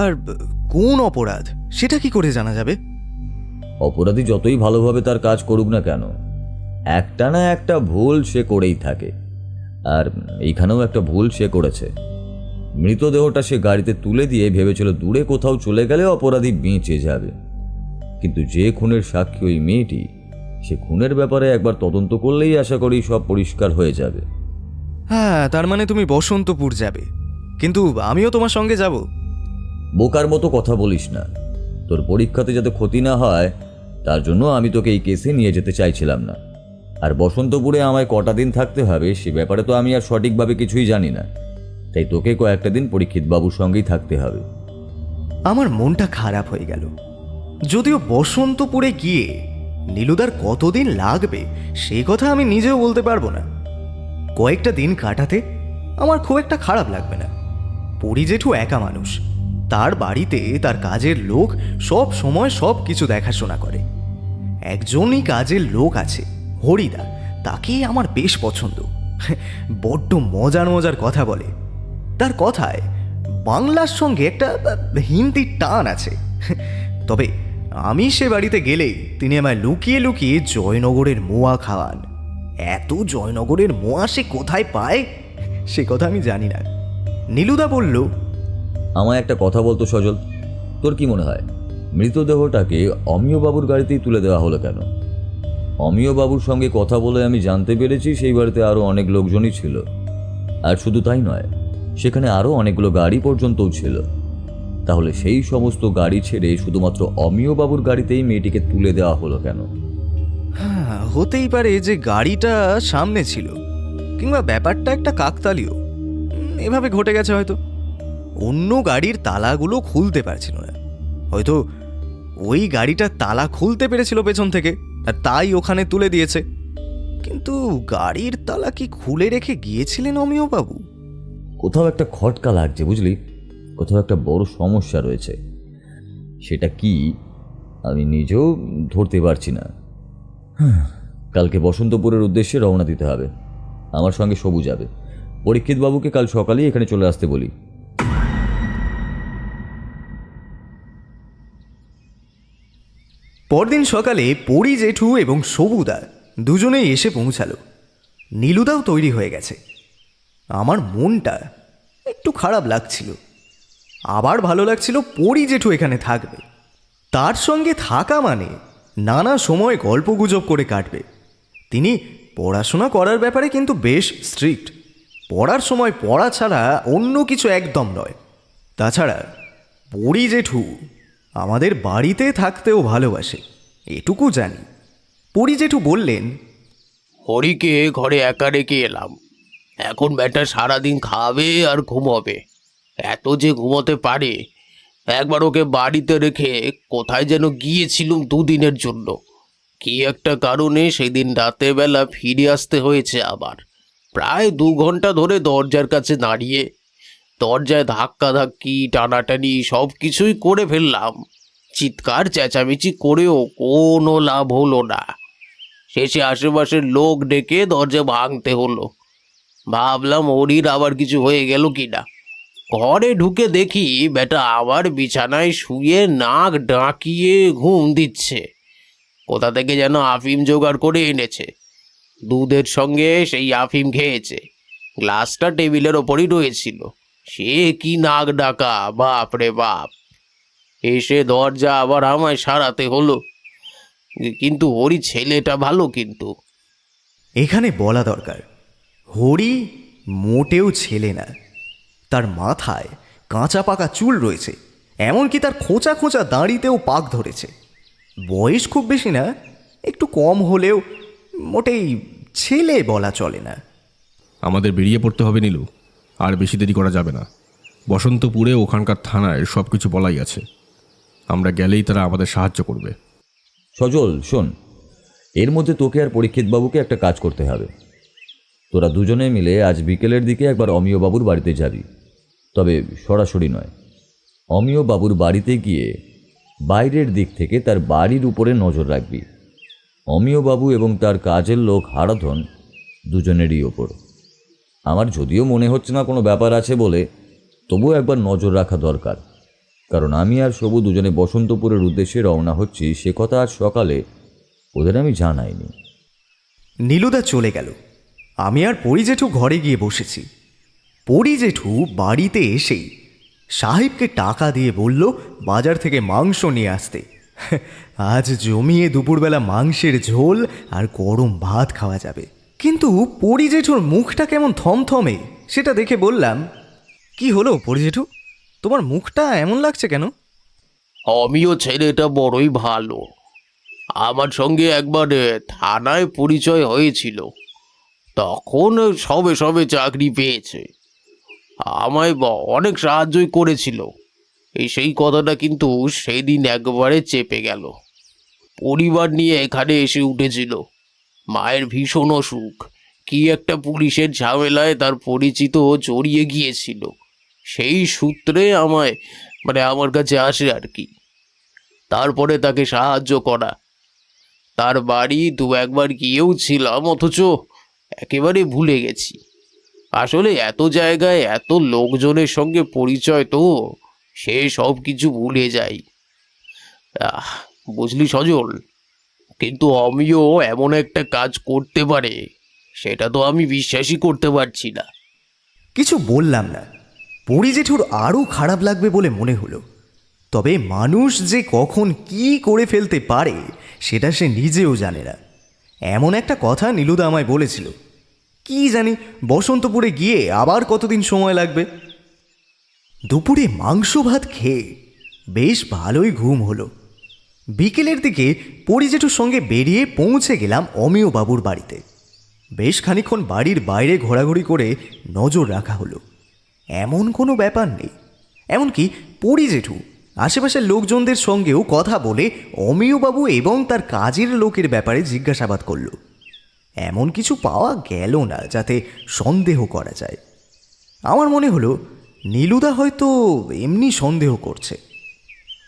আর কোন অপরাধ সেটা কি করে জানা যাবে? অপরাধী যতই ভালোভাবে তার কাজ করুক না কেন, একটা না একটা ভুল সে করেই থাকে। আর এইখানেও একটা ভুল সে করেছে। মৃতদেহটা সে গাড়িতে তুলে দিয়ে ভেবেছিল দূরে কোথাও চলে গেলে অপরাধী বেঁচে যাবে। কিন্তু যে খুনের সাক্ষী ওই মেয়েটি, সে খুনের ব্যাপারে একবার তদন্ত করলেই আশা করি সব পরিষ্কার হয়ে যাবে। হ্যাঁ, তার মানে তুমি বসন্তপুর যাবে, কিন্তু আমিও তোমার সঙ্গে যাব। বোকার মতো কথা বলিস না। তোর পরীক্ষাতে যাতে ক্ষতি না হয় তার জন্য আমি তোকে এই কেসে নিয়ে যেতে চাইছিলাম না। আর বসন্তপুরে আমায় কটা দিন থাকতে হবে সে ব্যাপারে তো আমি আর সঠিকভাবে কিছুই জানি না। তাই তোকে কয়েকটা দিন পরীক্ষিত বাবুর সঙ্গেই থাকতে হবে। আমার মনটা খারাপ হয়ে গেল। যদিও বসন্তপুরে গিয়ে নীলুদার কতদিন লাগবে সে কথা আমি নিজেও বলতে পারবো না। কয়েকটা দিন কাটাতে আমার খুব একটা খারাপ লাগবে না। পরি জেঠু একা মানুষ, তার বাড়িতে তার কাজের লোক সব সময় সব কিছু দেখাশোনা করে। একজনই কাজের লোক আছে, হরিদা, তাকেই আমার বেশ পছন্দ। বড্ড মজার মজার কথা বলে। তার কথায় বাংলার সঙ্গে একটা হিন্দির টান আছে। তবে আমি সে বাড়িতে গেলেই তিনি আমায় লুকিয়ে লুকিয়ে জয়নগরের মোয়া খাওয়ান। এত জয়নগরের মোয়া সে কোথায় পায় সে কথা আমি জানি না। নীলুদা বলল, আমায় একটা কথা বলতো সজল, তোর কি মনে হয় মৃতদেহটাকে অমিয়বাবুর গাড়িতেই তুলে দেওয়া হলো কেন? অমিয়বাবুর সঙ্গে কথা বলে আমি জানতে পেরেছি সেই বাড়িতে আরও অনেক লোকজনই ছিল। আর শুধু তাই নয়, সেখানে আরও অনেকগুলো গাড়ি পর্যন্তও ছিল। তাহলে সেই সমস্ত গাড়ি ছেড়ে শুধুমাত্র অমিয়বাবুর গাড়িতেই মেয়েটিকে তুলে দেওয়া হলো কেন? হতেই পারে যে গাড়িটা সামনে ছিল, কিংবা ব্যাপারটা একটা কাকতালীয়। এভাবে ঘটে গেছে হয়তো। অন্য গাড়ির তালাগুলো খুলতে পারছিল না, হয়তো ওই গাড়িটার তালা খুলতে পেরেছিল পেছন থেকে, আর তাই ওখানে তুলে দিয়েছে। কিন্তু গাড়ির তালা কি খুলে রেখে গিয়েছিলেন অমিয়বাবু? কোথাও একটা খটকা লাগছে, বুঝলি? কোথাও একটা বড় সমস্যা রয়েছে। সেটা কি আমি নিজেও ধরতে পারছি না। কালকে বসন্তপুরের উদ্দেশ্যে রওনা দিতে হবে। আমার সঙ্গে সবু যাবে। পরীক্ষিত বাবুকে কাল সকালেই এখানে চলে আসতে বলি। পরদিন সকালে পরি জেঠু এবং সবুদা দুজনেই এসে পৌঁছালো। নীলুদাও তৈরি হয়ে গেছে। আমার মনটা একটু খারাপ লাগছিল, আবার ভালো লাগছিল পরি জেঠু এখানে থাকবে। তার সঙ্গে থাকা মানে নানা সময় গল্পগুজব করে কাটবে। তিনি পড়াশোনা করার ব্যাপারে কিন্তু বেশ স্ট্রিক্ট। পড়ার সময় পড়া ছাড়া অন্য কিছু একদম নয়। তাছাড়া পরি জেঠু আমাদের বাড়িতে থাকতেও ভালোবাসে, এটুকু জানি। পরি জেঠু বললেন, হরিকে ঘরে একা রেখে এলাম। এখন ব্যাটা সারাদিন খাবে আর ঘুমোবে। এত যে ঘুমোতে পারে! একবার ওকে বাড়িতে রেখে কোথায় যেন গিয়েছিলুম দুদিনের জন্য। কি একটা কারণে সেদিন রাতের বেলা ফিরে আসতে হয়েছে আবার। প্রায় 2 ঘন্টা ধরে দরজার কাছে দাঁড়িয়ে দরজায় ধাক্কাধাক্কি টানাটানি সব কিছুই করে ফেললাম। চিৎকার চেঁচামেচি করেও কোনো লাভ হলো না। শেষে আশেপাশের লোক ডেকে দরজা ভাঙতে হলো। ভাবলাম হরির আবার কিছু হয়ে গেল কিনা। ঘরে ঢুকে দেখি বেটা আবার বিছানায় শুয়ে নাক ডাকিয়ে ঘুম দিচ্ছে। কোথা থেকে যেন আফিম জোগাড় করে এনেছে। দুধের সঙ্গে সেই আফিম খেয়েছে। গ্লাসটা টেবিলের ওপরই রয়েছিল। সে কি নাক ডাকা, বাপ রে বাপ! এসে দরজা আবার আমায় সারাতে হলো। কিন্তু হরি ছেলেটা ভালো কিন্তু। এখানে বলা দরকার, হরি মোটেও ছেলে না। তার মাথায় কাঁচা পাকা চুল রয়েছে, এমনকি তার খোঁচা খোঁচা দাঁড়িতেও পাক ধরেছে। বয়স খুব বেশি না, একটু কম হলেও মোটেই ছেলে বলা চলে না। আমাদের বেরিয়ে পড়তে হবে নীলু, আর বেশি দেরি করা যাবে না। বসন্তপুরে ওখানকার থানায় সব কিছু বলাই আছে। আমরা গেলেই তারা আমাদের সাহায্য করবে। সজল, শোন, এর মধ্যে তোকে আর পরীক্ষিত বাবুকে একটা কাজ করতে হবে। তোরা দুজনে মিলে আজ বিকেলের দিকে একবার অমিয় বাবুর বাড়িতে যাবি, তবে সরাসরি নয়। অমিয় বাবুর বাড়িতে গিয়ে বাইরের দিক থেকে তার বাড়ির উপরে নজর রাখবি। অমিয় বাবু এবং তার কাজের লোক হারাধন দুজনেরই ওপর। আমার যদিও মনে হচ্ছে না কোনো ব্যাপার আছে বলে, তবুও একবার নজর রাখা দরকার। কারণ আমি আর সবু দুজনে বসন্তপুরের উদ্দেশ্যে রওনা হচ্ছি, সে কথা আজ সকালে ওদের আমি জানাইনি। নীলুদা চলে গেল। আমি আর পরি জেঠু ঘরে গিয়ে বসেছি। পরি জেঠু বাড়িতে এসেই সাহেবকে টাকা দিয়ে বলল বাজার থেকে মাংস নিয়ে আসতে। আজ জমিয়ে দুপুরবেলা মাংসের ঝোল আর গরম ভাত খাওয়া যাবে। কিন্তু পরি জেঠুর মুখটা কেমন থমথমে, সেটা দেখে বললাম, কি হলো পরি জেঠু, তোমার মুখটা এমন লাগছে কেন? আমিও ছেলেটা বড়ই ভালো। আমার সঙ্গে একবার থানায় পরিচয় হয়েছিল। তখন সবে সবে চাকরি পেয়েছে। আমায় অনেক সাহায্যই করেছিল। সেই কথাটা কিন্তু সেদিন একবারে চেপে গেল। পরিবার নিয়ে এখানে এসে উঠেছিল। মায়ের ভীষণ অসুখ। কি একটা পুলিশের ঝামেলায় তার পরিচিত জড়িয়ে গিয়েছিল। সেই সূত্রে আমার কাছে আসে আর কি। তারপরে তাকে সাহায্য করা। তার বাড়ি 2-1বার গিয়েও ছিলাম, অথচ একেবারে ভুলে গেছি। আসলে এত জায়গায় এত লোকজনের সঙ্গে পরিচয় তো, সে সব কিছু ভুলে যাই। বুঝলি সজল, কিন্তু আমিও এমন একটা কাজ করতে পারে সেটা তো আমি বিশ্বাসই করতে পারছি না। কিছু বললাম না। পরি জেঠুর আরও খারাপ লাগবে বলে মনে হলো। তবে মানুষ যে কখন কি করে ফেলতে পারে সেটা সে নিজেও জানে না। এমন একটা কথা নীলুদা আমায় বলেছিল। কি জানি বসন্তপুরে গিয়ে আবার কতদিন সময় লাগবে। দুপুরে মাংস ভাত খেয়ে বেশ ভালোই ঘুম হলো। বিকেলের দিকে পরিজেঠুর সঙ্গে বেরিয়ে পৌঁছে গেলাম অমিয় বাবুর বাড়িতে। বেশ খানিকক্ষণ বাড়ির বাইরে ঘোরাঘুরি করে নজর রাখা হলো। এমন কোনো ব্যাপার নেই। এমনকি পরিজেঠু আশেপাশের লোকজনদের সঙ্গেও কথা বলে অমিয়বাবু এবং তার কাজের লোকের ব্যাপারে জিজ্ঞাসাবাদ করল। এমন কিছু পাওয়া গেল না যাতে সন্দেহ করা যায়। আমার মনে হলো নীলুদা হয়তো এমনি সন্দেহ করছে।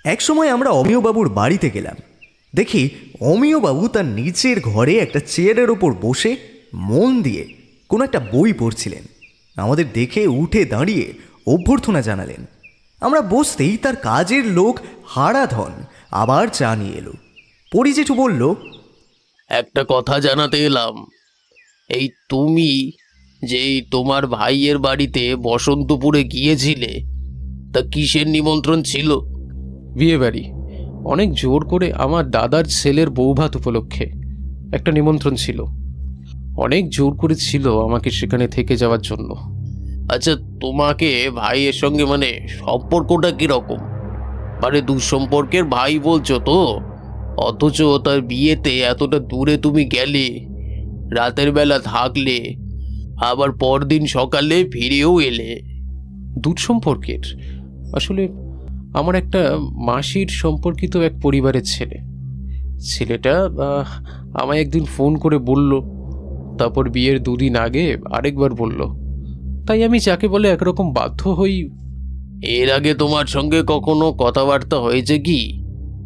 একসময় আমরা অমিয়বাবুর বাড়িতে গেলাম। দেখি অমিয়বাবু তার নিচের ঘরে একটা চেয়ারের ওপর বসে মন দিয়ে কোনো একটা বই পড়ছিলেন। আমাদের দেখে উঠে দাঁড়িয়ে অভ্যর্থনা জানালেন। আমরা বসতেই তার কাজের লোক হারাধন আবার চা নিয়ে এলো। পরিজেঠু বলল, একটা কথা জানাতে এলাম। এই তুমি যে তোমার ভাইয়ের বাড়িতে বসন্তপুরে গিয়েছিলে, তা কিসের নিমন্ত্রণ ছিল? বিয়ে বাড়ি, অনেক জোর করে আমার দাদার ছেলের বৌভাত উপলক্ষে একটা নিমন্ত্রণ ছিল। অনেক জোর করে ছিল আমাকে সেখানে থেকে যাওয়ার জন্য। আচ্ছা, তোমাকে ভাইয়ের সঙ্গে মানে সম্পর্কটা কিরকম? মানে দুঃসম্পর্কের ভাই বলছো তো, অথচ তার বিয়েতে এতটা দূরে তুমি গেলে, রাতের বেলা থাকলে, আবার পরদিন সকালে ফিরেও এলে। দূর সম্পর্কের? আসলে আমার একটা মাসির সম্পর্কিত এক পরিবারের ছেলে। ছেলেটা আমায় একদিন ফোন করে বলল, তারপর বিয়ের 2 দিন আগে আরেকবার বলল। তাই আমি যাকে বলে একরকম বাধ্য হই। এর আগে তোমার সঙ্গে কখনো কথাবার্তা হয়েছে কি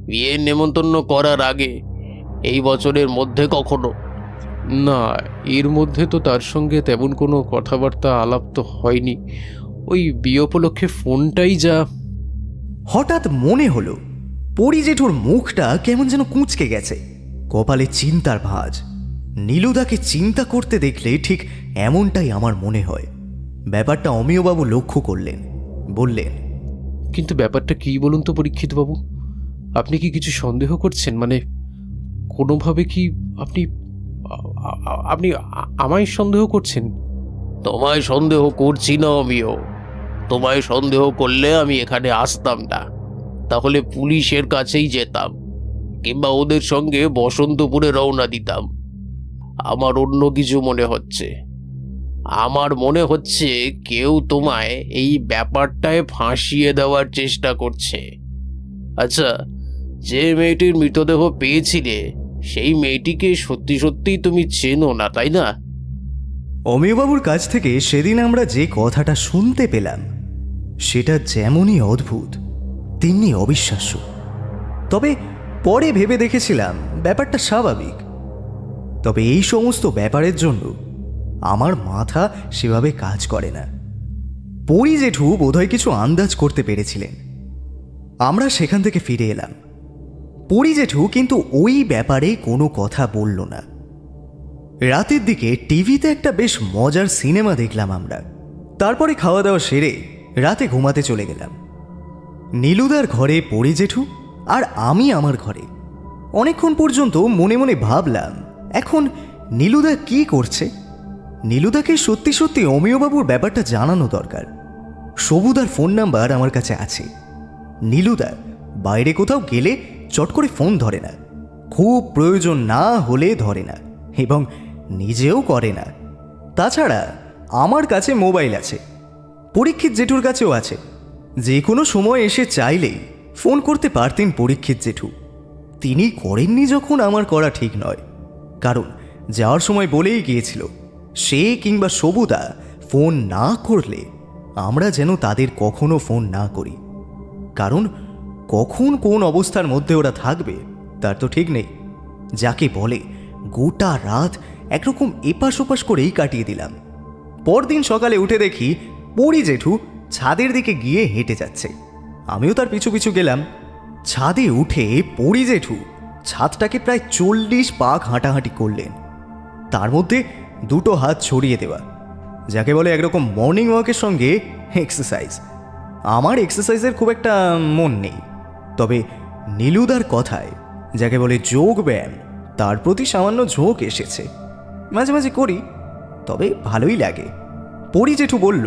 বিয়ের নেমন্তন্ন করার আগে, এই বছরের মধ্যে কখনো? না, এর মধ্যে তো তার সঙ্গে তেমন কোনো কথাবার্তা আলাপ তো হয়নি। ওই বিয়ে উপলক্ষে ফোনটাই যা। হঠাৎ মনে হলো পরিজেঠুর মুখটা কেমন যেন কুঁচকে গেছে, কপালে চিন্তার ভাঁজ। নীলুদাকে চিন্তা করতে দেখলে ঠিক এমনটাই আমার মনে হয়। ব্যাপারটা অমিয়বাবু লক্ষ্য করলেন, বললেন, কিন্তু ব্যাপারটা কী বলুন তো পরীক্ষিতবাবু? আপনি কি কিছু সন্দেহ করছেন? মানে কোনোভাবে কি আপনি আপনি আমায় সন্দেহ করছেন? তোমায় সন্দেহ করছি না আমিও। তোমায় সন্দেহ করলে আমি এখানে আসতাম না, তাহলে পুলিশের কাছেই যেতাম, কিংবা ওদের সঙ্গে বসন্তপুরে রওনা দিতাম। আমার অন্য কিছু মনে হচ্ছে। আমার মনে হচ্ছে কেউ তোমায় এই ব্যাপারটায় ফাঁসিয়ে দেওয়ার চেষ্টা করছে। আচ্ছা, যে মেয়েটির মৃতদেহ পেয়েছিলে, সেই মেয়েটিকে সত্যি সত্যিই তুমি চেনো না, তাই না? অমিয়বাবুর কাছ থেকে সেদিন আমরা যে কথাটা শুনতে পেলাম, সেটা যেমনই অদ্ভুত তেমনি অবিশ্বাস্য। তবে পরে ভেবে দেখেছিলাম ব্যাপারটা স্বাভাবিক। তবে এই সমস্ত ব্যাপারের জন্য আমার মাথা সেভাবে কাজ করে না। পরিজেঠু বোধহয় কিছু আন্দাজ করতে পেরেছিলেন। আমরা সেখান থেকে ফিরে এলাম। পরিজেঠু কিন্তু ওই ব্যাপারে কোনো কথা বলল না। রাতের দিকে টিভিতে একটা বেশ মজার সিনেমা দেখলাম আমরা। তারপরে খাওয়া দাওয়া সেরে রাতে ঘুমাতে চলে গেলাম। নীলুদার ঘরে পরিজেঠু আর আমি আমার ঘরে। অনেকক্ষণ পর্যন্ত মনে মনে ভাবলাম, এখন নীলুদা কি করছে? নীলুদাকে সত্যি সত্যি অমিয়বাবুর ব্যাপারটা জানানো দরকার। সবুদার ফোন নাম্বার আমার কাছে আছে। নীলুদা বাইরে কোথাও গেলে চট করে ফোন ধরে না, খুব প্রয়োজন না হলে ধরে না, এবং নিজেও করে না। তাছাড়া আমার কাছে মোবাইল আছে, পরীক্ষিত জেঠুর কাছেও আছে। যে কোনো সময় এসে চাইলেই ফোন করতে পারতেন পরীক্ষিত জেঠু। তিনি করেননি যখন আমার করা ঠিক নয়, কারণ যাওয়ার সময় বলেই গিয়েছিল সে কিংবা সবুদা ফোন না করলে আমরা যেন তাদের কখনো ফোন না করি। কারণ কখন কোন অবস্থার মধ্যে ওরা থাকবে তার তো ঠিক নেই। যাকে বলে গোটা রাত একরকম এপাশ ওপাশ করেই কাটিয়ে দিলাম। পরদিন সকালে উঠে দেখি পরি জেঠু ছাদের দিকে গিয়ে হেঁটে যাচ্ছে। আমিও তার পিছু পিছু গেলাম। ছাদে উঠে পরি জেঠু ছাদটাকে প্রায় 40 পাক হাঁটাহাঁটি করলেন, তার মধ্যে 2 হাত ছড়িয়ে দেওয়া, যাকে বলে একরকম মর্নিং ওয়াকের সঙ্গে এক্সারসাইজ। আমার এক্সারসাইজের খুব একটা মন নেই, তবে নীলুদার কথায় যাকে বলে যোগ ব্যায়াম, তার প্রতি সামান্য ঝোঁক এসেছে। মাঝে মাঝে করি, তবে ভালোই লাগে। পরি জেঠু বলল,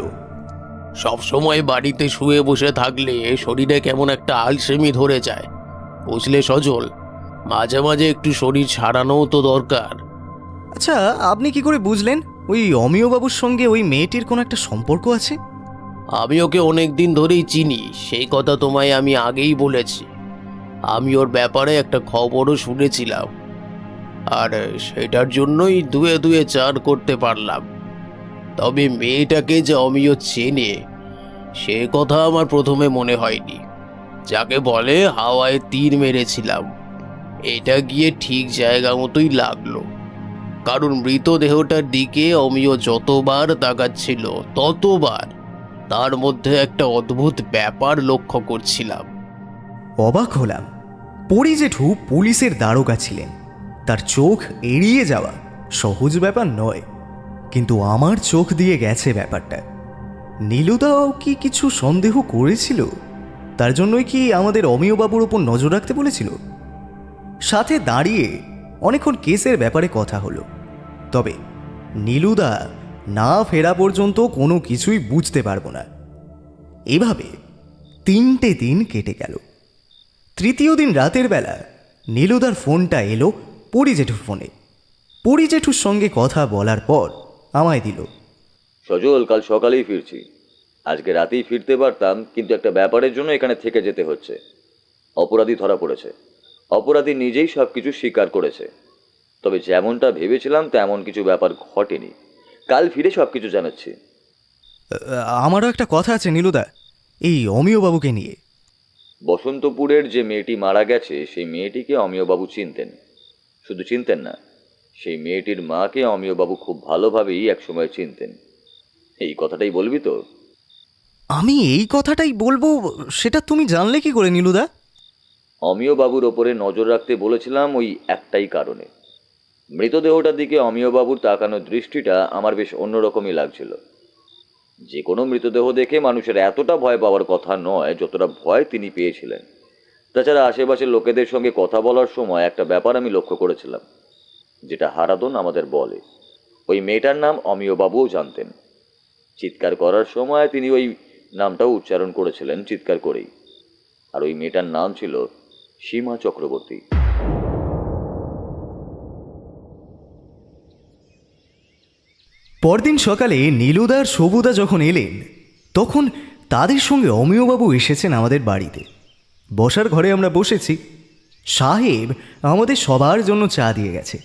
সব সময় বাড়িতে শুয়ে বসে থাকলে শরীরে কেমন একটা আলসেমি ধরে যায়। বুঝলে সজল, মাঝে মাঝে একটু শরীর ছাড়ানোও তো দরকার। আচ্ছা, আপনি কি করে বুঝলেন ওই অমিয়বাবুর সঙ্গে ওই মেয়েটির কোনো একটা সম্পর্ক আছে? আমি ওকে অনেক দিন ধরেই চিনি, সেই কথা তোমায় আমি আগেই বলেছি। আমি ওর ব্যাপারে একটা খবরও শুনেছিলাম, আর সেটার জন্যই দুয়ে দুয়ে চার করতে পারলাম। তবে মেয়েটাকে যে অমিয় চেনে সে কথা আমার প্রথমে মনে হয়নি। যাকে বলে হাওয়ায় তীর মেরেছিলাম, এটা গিয়ে ঠিক জায়গা মতোই লাগলো। কারণ মৃতদেহটার দিকে অমিয় যতবার তাকাচ্ছিল ততবার তার মধ্যে একটা অদ্ভুত ব্যাপার লক্ষ্য করছিলাম। অবাক হলাম। পরি জেঠু পুলিশের দারোগা ছিলেন, তার চোখ এড়িয়ে যাওয়া সহজ ব্যাপার নয়। কিন্তু আমার চোখ দিয়ে গেছে ব্যাপারটা। নীলুদাও কি কিছু সন্দেহ করেছিল? তার জন্যই কি আমাদের অমিয়বাবুর ওপর নজর রাখতে বলেছিল? সাথে দাঁড়িয়ে অনেকক্ষণ কেসের ব্যাপারে কথা হলো। তবে নীলুদা না ফেরা পর্যন্ত কোনো কিছুই বুঝতে পারবো না। এভাবে 3টে দিন কেটে গেল। তৃতীয় দিন রাতের বেলা নীলুদার ফোনটা এলো পরি জেঠুর ফোনে। পরি জেঠুর সঙ্গে কথা বলার পর আমায় দিল। সজল, কাল সকালেই ফিরছি। আজকে রাতেই ফিরতে পারতাম, কিন্তু একটা ব্যাপারের জন্য এখানে থেকে যেতে হচ্ছে। অপরাধী ধরা পড়েছে। অপরাধী নিজেই সব কিছু স্বীকার করেছে। তবে যেমনটা ভেবেছিলাম তেমন কিছু ব্যাপার ঘটেনি। কাল ফিরে সব কিছু জানাচ্ছি। আমারও একটা কথা আছে নীলুদা, এই অমিয়বাবুকে নিয়ে। বসন্তপুরের যে মেয়েটি মারা গেছে সেই মেয়েটিকে অমিয়বাবু চিনতেন। শুধু চিনতেন না, সেই মেয়েটির মাকে অমিয়বাবু খুব ভালোভাবেই একসময় চিনতেন। এই কথাটাই বলবি তো? আমি এই কথাটাই বলবো, সেটা তুমি জানলে কি করে নীলুদা? অমিয়বাবুর ওপরে নজর রাখতে বলেছিলাম ওই একটাই কারণে। মৃতদেহটার দিকে অমিয়বাবুর তাকানোর দৃষ্টিটা আমার বেশ অন্যরকমই লাগছিল। যে কোনো মৃতদেহ দেখে মানুষের এতটা ভয় পাওয়ার কথা নয় যতটা ভয় তিনি পেয়েছিলেন। তাছাড়া আশেপাশের লোকেদের সঙ্গে কথা বলার সময় একটা ব্যাপার আমি লক্ষ্য করেছিলাম, যেটা হারাদন আমাদের বলে। ওই মেয়েটার নাম অমিয়বাবুও জানতেন। চিৎকার করার সময় তিনি ওই নামটাও উচ্চারণ করেছিলেন চিৎকার করেই। আর ওই মেয়েটার নাম ছিল সীমা চক্রবর্তী। পরদিন সকালে নীলুদার সবুদা যখন এলেন, তখন তাদের সঙ্গে অমিয়বাবু এসেছেন আমাদের বাড়িতে। বসার ঘরে আমরা বসেছি। সাহেব আমাদের সবার জন্য চা দিয়ে গেছে।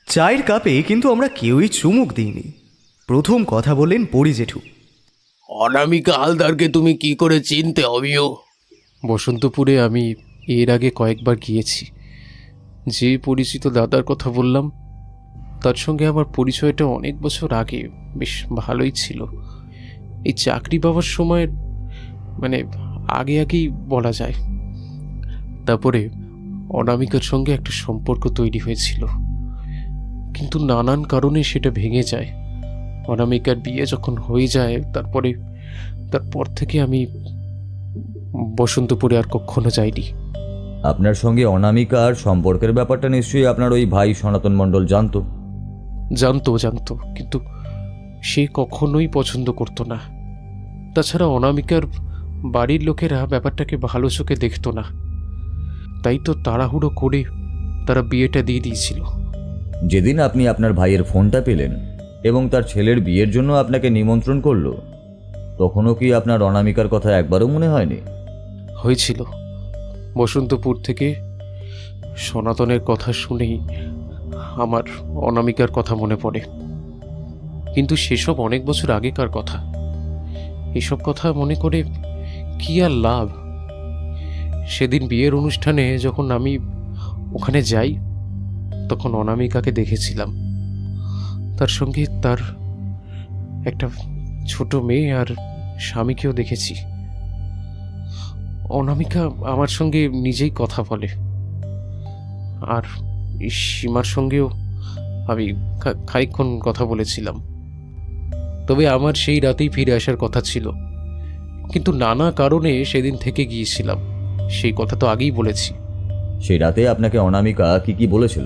চায়ের কাপে কিন্তু আমরা কেউই চুমুক দিইনি। প্রথম কথা বললেন পরি জেঠু। অনামিকা হালদারকে তুমি কি করে চিনতে অমিয়? বসন্তপুরে আমি এর আগে কয়েকবার গিয়েছি। যে পরিচিত দাদার কথা বললাম তার সঙ্গে আমার পরিচয়টা অনেক বছর আগে বেশ ভালোই ছিল। এই চাকরি পাওয়ার সময় আগে আগেই বলা যায়। তারপরে অনামিকার সঙ্গে একটা সম্পর্ক তৈরি হয়েছিল, কিন্তু নানান কারণে সেটা ভেঙে যায়। অনামিকার বিয়ে যখন হয়ে যায় তারপর থেকে আমি বসন্তপুরে আর কখনো যাইনি। আপনার সঙ্গে অনামিকার সম্পর্কের ব্যাপারটা নিশ্চয়ই আপনার ওই ভাই সনাতন মণ্ডল জানতো? জানতো, কিন্তু সে কখনোই পছন্দ করতো না। তাছাড়া অনামিকার বাড়ির লোকেরা ব্যাপারটাকে ভালো চোখে দেখতো না, তাই তো তাড়াহুড়ো করে তারা বিয়েটা দিয়ে দিয়েছিল। যেদিন আপনি আপনার ভাইয়ের ফোনটা পেলেন এবং তার ছেলের বিয়ের জন্য আপনাকে নিমন্ত্রণ করলো, তখনও কি আপনার অনামিকার কথা একবারও মনে হয়নি? হয়েছিল। বসন্তপুর থেকে সনাতনের কথা শুনেই আমার অনামিকার কথা মনে পড়ে, কিন্তু সেসব অনেক বছর আগেকার কথা। এসব কথা মনে করে কি আর লাভ? সেদিন বিয়ের অনুষ্ঠানে যখন আমি ওখানে যাই তখন অনামিকাকে দেখেছিলাম। তার সঙ্গে তার একটা ছোট মেয়ে আর স্বামীকেও দেখেছি। অনামিকা আমার সঙ্গে নিজেই কথা বলে, আর সীমার সঙ্গেও আমি খানিকক্ষণ কথা বলেছিলাম। তবে আমার সেই রাতেই ফিরে আসার কথা ছিল, কিন্তু নানা কারণে সেদিন থেকে গিয়েছিলাম। সেই কথা তো আগেই বলেছি। সেই রাতে আপনাকে অনামিকা কি বলেছিল?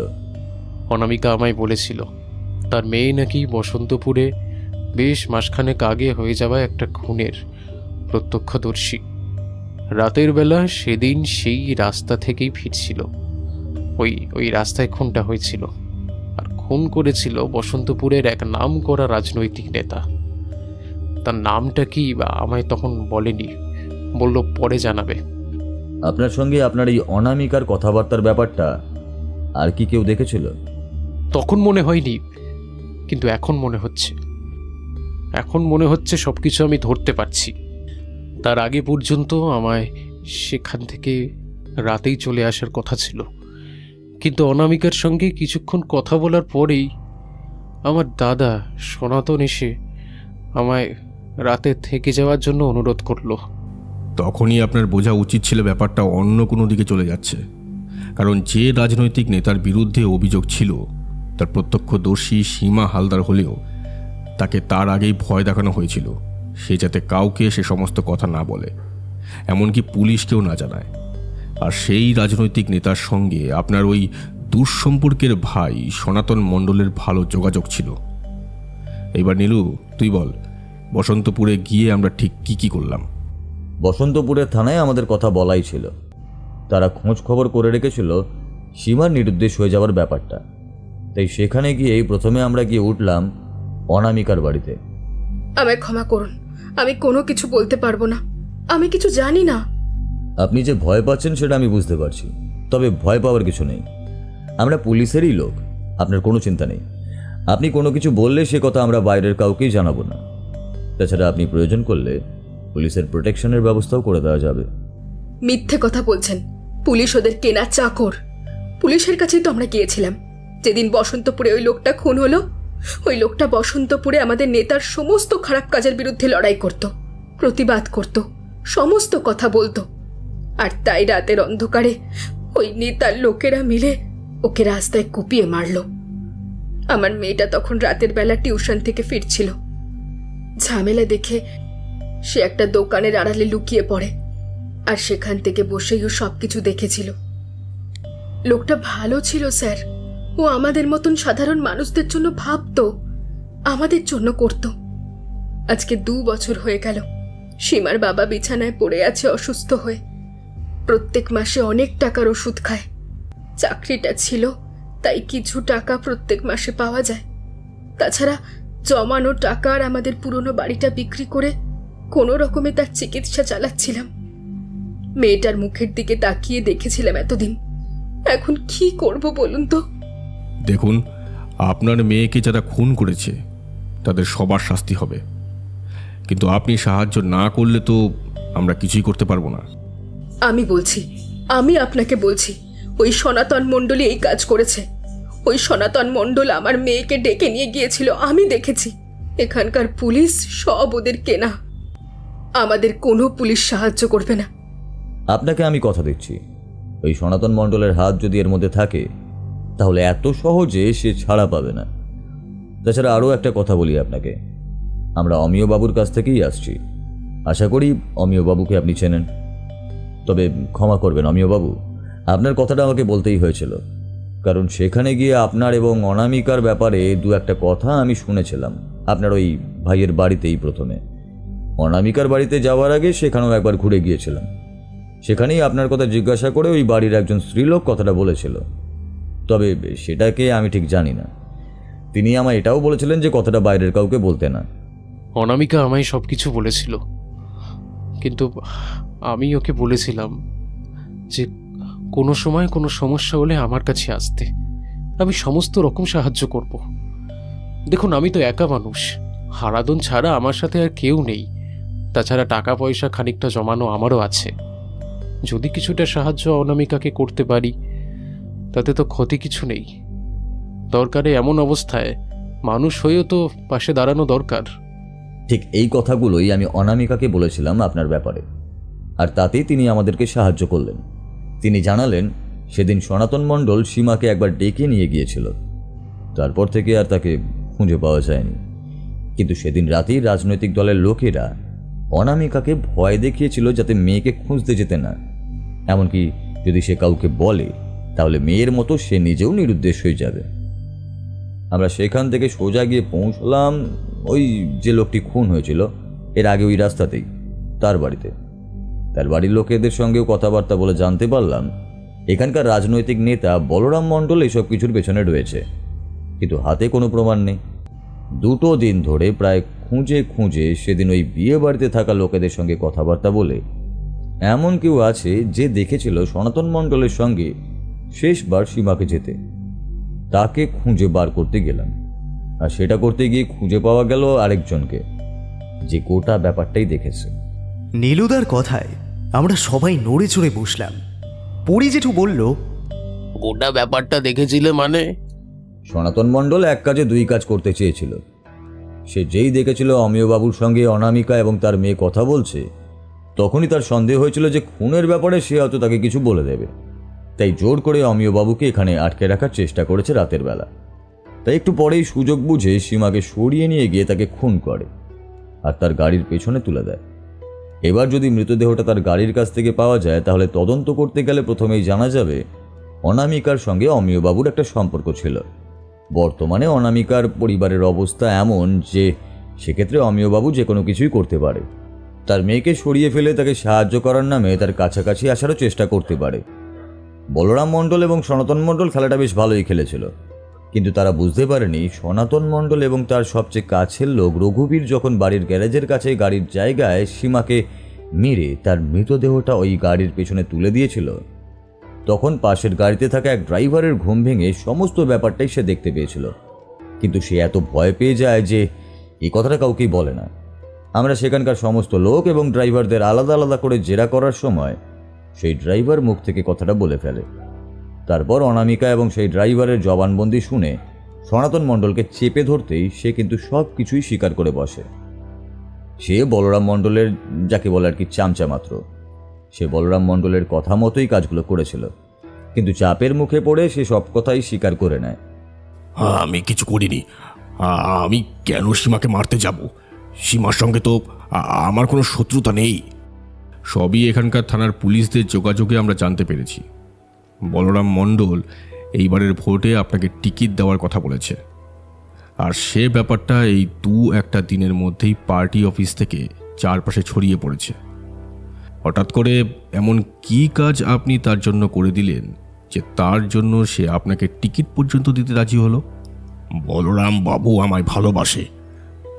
অনামিকা আমায় বলেছিল তার মেয়ে নাকি বসন্তপুরে বেশ মাসখানেক আগে হয়ে যাওয়া একটা খুনের প্রত্যক্ষদর্শী। রাতের বেলা সেদিন সেই রাস্তা থেকেই ফিরছিল। ওই রাস্তায় খুনটা হয়েছিল, আর খুন করেছিল বসন্তপুরের এক নামকরা রাজনৈতিক নেতা। তার নামটা কি বা আমায় তখন বলেনি, বলল পরে জানাবে। আপনার সঙ্গে আপনার এই অনামিকার কথাবার্তার ব্যাপারটা আর কি কেউ দেখেছিল? তখন মনে হয়নি, কিন্তু এখন মনে হচ্ছে সবকিছু আমি ধরতে পারছি। তার আগে পর্যন্ত আমায় সেখান থেকে রাতেই চলে আসার কথা ছিল, কিন্তু অনামিকার সঙ্গে কিছুক্ষণ কথা বলার পরেই আমার দাদা সনাতন এসে আমায় রাতে থেকে যাওয়ার জন্য অনুরোধ করলো। তখনই আপনার বোঝা উচিত ছিল ব্যাপারটা অন্য কোনো দিকে চলে যাচ্ছে, কারণ যে রাজনৈতিক নেতার বিরুদ্ধে অভিযোগ ছিল তার প্রত্যক্ষদর্শী সীমা হালদার হলেও তাকে তার আগেই ভয় দেখানো হয়েছিল সে যাতে কাউকে সে সমস্ত কথা না বলে, এমনকি পুলিশকেও না জানায়। আর সেই রাজনৈতিক নেতার সঙ্গে আপনার ওই দুঃসম্পর্কের ভাই সনাতন মণ্ডলের ভালো যোগাযোগ ছিল। এইবার নীলু, তুই বল, বসন্তপুরে গিয়ে আমরা ঠিক কি করলাম? বসন্তপুরের থানায় আমাদের কথা বলাই ছিল। তারা খোঁজ খবর করে রেখেছিল সীমার নিরুদ্দেশ হয়ে যাওয়ার ব্যাপারটা, তাই সেখানে গিয়েই প্রথমে আমরা গিয়ে উঠলাম অনামিকার বাড়িতে। আমায় ক্ষমা করুন, আমি কোনো কিছু বলতে পারবো না, আমি কিছু জানি না। আপনি যে ভয় পাচ্ছেন সেটা আমি বুঝতে পারছি, তবে ভয় পাওয়ার কিছু নেই। আমরা পুলিশেরই লোক, আপনার কোনো চিন্তা নেই। আপনি কোনো কিছু বললে সে কথা আমরা বাইরের কাউকেই জানাবো না। তাছাড়া আপনি প্রয়োজন করলে পুলিশের প্রোটেকশনের ব্যবস্থাও করে দেওয়া যাবে। মিথ্যে কথা বলছেন, পুলিশ ওদের কেনা চাকর। পুলিশের কাছেই তো আমরা গিয়েছিলাম যেদিন বসন্তপুরে ওই লোকটা খুন হলো। ওই লোকটা বসন্তপুরে আমাদের নেতার সমস্ত খারাপ কাজের বিরুদ্ধে লড়াই করত, প্রতিবাদ করত, সমস্ত কথা বলতো। আর তাই রাতের অন্ধকারে ওই নেতার লোকেরা মিলে ওকে রাস্তায় কুপিয়ে মারল। আমার মেয়েটা তখন রাতের বেলা টিউশন থেকে ফিরছিল। ঝামেলা দেখে সে একটা দোকানের আড়ালে লুকিয়ে পড়ে, আর সেখান থেকে বসেই ও সবকিছু দেখেছিল। লোকটা ভালো ছিল স্যার, ও আমাদের মতন সাধারণ মানুষদের জন্য ভাবতো, আমাদের জন্য করত। আজকে 2 বছর হয়ে গেল সীমার বাবা বিছানায় পড়ে আছে অসুস্থ হয়ে। প্রত্যেক মাসে অনেক টাকার ওষুধ খায়। চাকরিটা ছিল তাই কিছু টাকা প্রত্যেক মাসে পাওয়া যায়। তাছাড়া জমানো টাকা আর আমাদের পুরনো বাড়িটা বিক্রি করে কোনো রকমে তার চিকিৎসা চালাচ্ছিলাম। মেয়েটার মুখের দিকে তাকিয়ে দেখেছিলাম এতদিন, এখন কি করব বলুন তো? দেখুন, আপনার মেয়েকে যারা খুন করেছে তাদের সবার শাস্তি হবে, কিন্তু আপনি সাহায্য না করলে তো আমরা কিছুই করতে পারবো না। আমি আপনাকে বলছি, ওই সনাতন মণ্ডলী এই কাজ করেছে। ওই সনাতন মণ্ডল আমার মেয়েকে ডেকে নিয়ে গিয়েছিল, আমি দেখেছি। এখানকার পুলিশ সব ওদের কেনা, আমাদের কোনো পুলিশ সাহায্য করবে না। আপনাকে আমি কথা দিচ্ছি, ওই সনাতন মণ্ডলের হাত যদি এর মধ্যে থাকে তাহলে এত সহজে সে ছাড়া পাবে না। তাছাড়া আরও একটা কথা বলি আপনাকে, আমরা অমিয় বাবুর কাছ থেকেই আসছি। আশা করি অমিয় বাবুকে আপনি চেনেন। তবে ক্ষমা করবেন অমিয় বাবু, আপনার কথাটা আমাকে বলতেই হয়েছিল, কারণ সেখানে গিয়ে আপনার এবং অনামিকার ব্যাপারে 2-1টা কথা আমি শুনেছিলাম আপনার ওই ভাইয়ের বাড়িতেই। প্রথমে অনামিকার বাড়িতে যাওয়ার আগে সেখানেও একবার ঘুরে গিয়েছিলাম। সেখানেই আপনার কথা জিজ্ঞাসা করে ওই বাড়ির একজন স্ত্রীলোক কথাটা বলেছিল, তবে সেটাকে আমি ঠিক জানি না। তিনি আমায় এটাও বলেছিলেন যে কথাটা বাইরের কাউকে বলতে না। অনামিকা আমায় সব কিছু বলেছিল, কিন্তু আমি ওকে বলেছিলাম যে কোনো সময় কোনো সমস্যা হলে আমার কাছে আসতে, আমি সমস্ত রকম সাহায্য করব। দেখুন, আমি তো একা মানুষ, হারাদন ছাড়া আমার সাথে আর কেউ নেই। তাছাড়া টাকা পয়সা খানিকটা জমানো আমারও আছে। যদি কিছুটা সাহায্য অনামিকাকে করতে পারি তাতে তো ক্ষতি কিছু নেই। দরকারে এমন অবস্থায় মানুষ হয়েও তো পাশে দাঁড়ানো দরকার। ঠিক এই কথাগুলোই আমি অনামিকাকে বলেছিলাম আপনার ব্যাপারে, আর তাতেই তিনি আমাদেরকে সাহায্য করলেন। তিনি জানালেন সেদিন সনাতন মণ্ডল সীমাকে একবার ডেকে নিয়ে গিয়েছিল, তারপর থেকে আর তাকে খুঁজে পাওয়া যায়নি। কিন্তু সেদিন রাতেই রাজনৈতিক দলের লোকেরা অনামিকাকে ভয় দেখিয়েছিল যাতে মেয়েকে খুঁজতে যেতে না, এমনকি যদি সে কাউকে বলে তাহলে মেয়ের মতো সে নিজেও নিরুদ্দেশ হয়ে যাবে। আমরা সেখান থেকে সোজা গিয়ে পৌঁছলাম ওই যে লোকটি খুন হয়েছিল এর আগে ওই রাস্তাতেই, তার বাড়িতে। তার বাড়ির লোকেদের সঙ্গেও কথাবার্তা বলে জানতে পারলাম এখানকার রাজনৈতিক নেতা বলরাম মণ্ডল এসব কিছুর পেছনে রয়েছে, কিন্তু হাতে কোনো প্রমাণ নেই। 2 দিন ধরে প্রায় খুঁজে খুঁজে সেদিন ওই বিয়ে বাড়িতে থাকা লোকেদের সঙ্গে কথাবার্তা বলে এমন কেউ আছে যে দেখেছিল সনাতন মণ্ডলের সঙ্গে শেষবার সীমাকে যেতে। তাকে খুঁজে বার করতে গেলাম, আর সেটা করতে গিয়ে খুঁজে পাওয়া গেল আরেকজনকে, যে গোটা ব্যাপারটাই দেখেছে। নীলুদার কথায় আমরা সবাই নড়ে চড়ে বসলাম। পরি জেঠু বলল, গোটা ব্যাপারটা দেখেছিলে মানে? সনাতন মণ্ডল এক কাজে 2 কাজ করতে চেয়েছিল। সে যেই দেখেছিল অমিয়বাবুর সঙ্গে অনামিকা এবং তার মেয়ে কথা বলছে, তখনই তার সন্দেহ হয়েছিল যে খুনের ব্যাপারে সে হয়তো তাকে কিছু বলে দেবে। তাই জোর করে অমিয়বাবুকে এখানে আটকে রাখার চেষ্টা করেছে রাতের বেলা। তাই একটু পরেই সুযোগ বুঝে সীমাকে সরিয়ে নিয়ে গিয়ে তাকে খুন করে আর তার গাড়ির পেছনে তুলে দেয়। এবার যদি মৃতদেহটা তার গাড়ির কাছ থেকে পাওয়া যায়, তাহলে তদন্ত করতে গেলে প্রথমেই জানা যাবে অনামিকার সঙ্গে অমিয়বাবুর একটা সম্পর্ক ছিল। বর্তমানে অনামিকার পরিবারের অবস্থা এমন যে সেক্ষেত্রে অমিয়বাবু যে কোনো কিছুই করতে পারে। তার মেয়েকে সরিয়ে ফেলে তাকে সাহায্য করার নামে তার কাছাকাছি আসারও চেষ্টা করতে পারে। বলরাম মণ্ডল এবং সনাতন মণ্ডল খেলাটা বেশ ভালোই খেলেছিল, কিন্তু তারা বুঝতে পারেনি সনাতন মণ্ডল এবং তার সবচেয়ে কাছের লোক রঘুবীর যখন বাড়ির গ্যারেজের কাছে গাড়ির জায়গায় সীমাকে মেরে তার মৃতদেহটা ওই গাড়ির পেছনে তুলে দিয়েছিল, তখন পাশের গাড়িতে থাকা এক ড্রাইভারের ঘুম ভেঙে সমস্ত ব্যাপারটাই সে দেখতে পেয়েছিল। কিন্তু সে এত ভয় পেয়ে যায় যে এই কথাটা কাউকেই বলে না। আমরা সেখানকার সমস্ত লোক এবং ড্রাইভারদের আলাদা আলাদা করে জেরা করার সময় সেই ড্রাইভার মুখ থেকে কথাটা বলে ফেলে। তারপর অনামিকা এবং সেই ড্রাইভারের জবানবন্দি শুনে সনাতন মণ্ডলকে চেপে ধরতেই সে কিন্তু সব কিছুই স্বীকার করে বসে। সে বলরাম মণ্ডলের, যাকে বলে আর কি, চামচা মাত্র। সে বলরাম মণ্ডলের কথা মতোই কাজগুলো করেছিল, কিন্তু চাপের মুখে পড়ে সে সব কথাই স্বীকার করে নেয়। আমি কিছু করিনি। আমি কেন সীমাকে মারতে যাব? সীমার সঙ্গে তো আমার কোনো শত্রুতা নেই। সবই এখানকার থানার পুলিশদের যোগাযোগে আমরা জানতে পেরেছি। বলরাম মণ্ডল এইবারের ভোটে আপনাকে টিকিট দেওয়ার কথা বলেছে, আর সে ব্যাপারটা এই 2-1 দিনের মধ্যেই পার্টি অফিস থেকে চারপাশে ছড়িয়ে পড়েছে। হঠাৎ করে এমন কি কাজ আপনি তার জন্য করে দিলেন যে তার জন্য সে আপনাকে টিকিট পর্যন্ত দিতে রাজি হলো? বলরাম বাবু আমায় ভালোবাসে।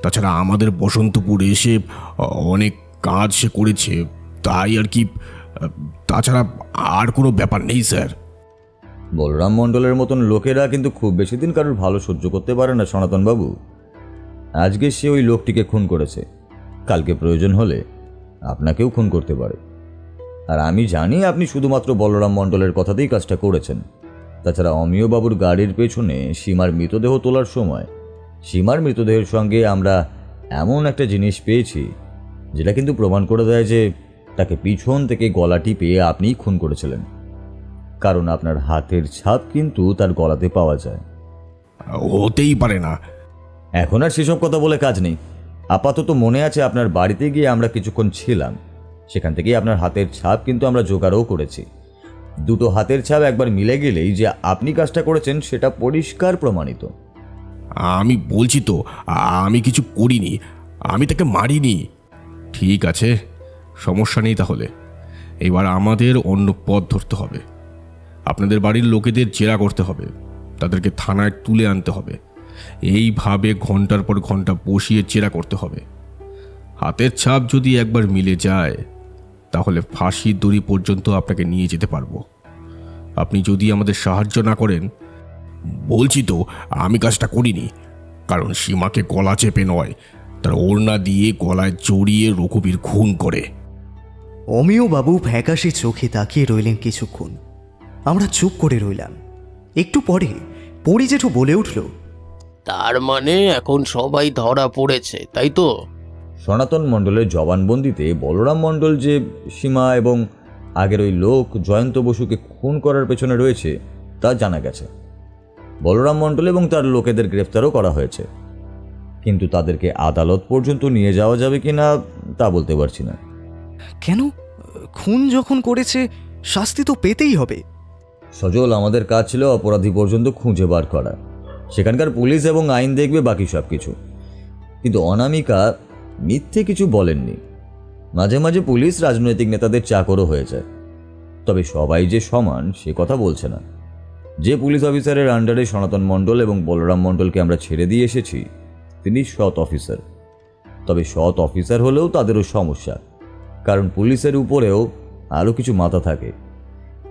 তাছাড়া আমাদের বসন্তপুরে এসে অনেক কাজ সে করেছে, তাই আর কি। তাছাড়া আর কোনো ব্যাপার নেই স্যার। বলরাম মণ্ডলের মতন লোকেরা কিন্তু খুব বেশি দিন কারোর ভালো সহ্য করতে পারে না সনাতনবাবু। আজকে সে ওই লোকটিকে খুন করেছে, কালকে প্রয়োজন হলে আপনাকেও খুন করতে পারে। আর আমি জানি আপনি শুধুমাত্র বলরাম মণ্ডলের কথাতেই কাজটা করেছেন। তাছাড়া অমিয়বাবুর গাড়ির পেছনে সীমার মৃতদেহ তোলার সময় সীমার মৃতদেহের সঙ্গে আমরা এমন একটা জিনিস পেয়েছি যেটা কিন্তু প্রমাণ করে দেয় যে তাকে পিছন থেকে গলা টিপে আপনিই খুন করেছিলেন, কারণ আপনার হাতের ছাপ কিন্তু তার গলাতে পাওয়া যায়। হতেই পারে না। এখন আর সেসব কথা বলে কাজ নেই। আপাতত মনে আছে আপনার বাড়িতে গিয়ে আমরা কিছুক্ষণ ছিলাম, সেখান থেকেই আপনার হাতের ছাপ কিন্তু আমরা জোগাড়ও করেছি। 2 হাতের ছাপ একবার মিলে গেলেই যে আপনি কাজটা করেছেন সেটা পরিষ্কার প্রমাণিত। আমি বলছি তো আমি কিছু করিনি, আমি তাকে মারিনি। ঠিক আছে, সমস্যা নেই। তাহলে এবার আমাদের অন্য পথ ধরতে হবে। আপনাদের বাড়ির লোকেদের জেরা করতে হবে, তাদেরকে থানায় তুলে আনতে হবে। এইভাবে ঘন্টার পর ঘন্টা বসিয়ে জেরা করতে হবে। হাতের ছাপ যদি একবার মিলে যায়, তাহলে ফাঁসির দড়ি পর্যন্ত আপনাকে নিয়ে যেতে পারবো। আপনি যদি আমাদের সাহায্য না করেন, বলছি তো আমি কাজটা করিনি, কারণ সীমাকে গলা চেপে নয়, তার ওড়না দিয়ে গলায় জড়িয়ে রঘুবীর খুন করে। অমিয়বাবু ফ্যাকাশে চোখে তাকিয়ে রইলেন কিছুক্ষণ। আমরা চুপ করে রইলাম। একটু পরে পরি জেঠু বলে উঠল, তার মানে এখন সবাই ধরা পড়েছে, তাই তো? সনাতন মণ্ডলের জবানবন্দিতে বলরাম মণ্ডল যে সীমা এবং আগের ওই লোক জয়ন্ত বসুকে খুন করার পেছনে রয়েছে তা জানা গেছে। বলরাম মণ্ডল এবং তার লোকেদের গ্রেফতারও করা হয়েছে, কিন্তু তাদেরকে আদালত পর্যন্ত নিয়ে যাওয়া যাবে কিনা তা বলতে পারছি না। কেন? খুন যখন করেছে শাস্তি তো পেতেই হবে। সজল, আমাদের কাজ ছিল অপরাধী পর্যন্ত খুঁজে বার করা, সেখানকার পুলিশ এবং আইন দেখবে বাকি সব কিছু। কিন্তু অনামিকা মিথ্যে কিছু বলেননি। মাঝে মাঝে পুলিশ রাজনৈতিক নেতাদের চাকরও হয়ে যায়, তবে সবাই যে সমান সে কথা বলছে না। যে পুলিশ অফিসারের আন্ডারে সনাতন মণ্ডল এবং বলরাম মণ্ডলকে আমরা ছেড়ে দিয়ে এসেছি তিনি সৎ অফিসার। তবে সৎ অফিসার হলেও তাদেরও সমস্যা, কারণ পুলিশের উপরেও আরও কিছু মাথা থাকে।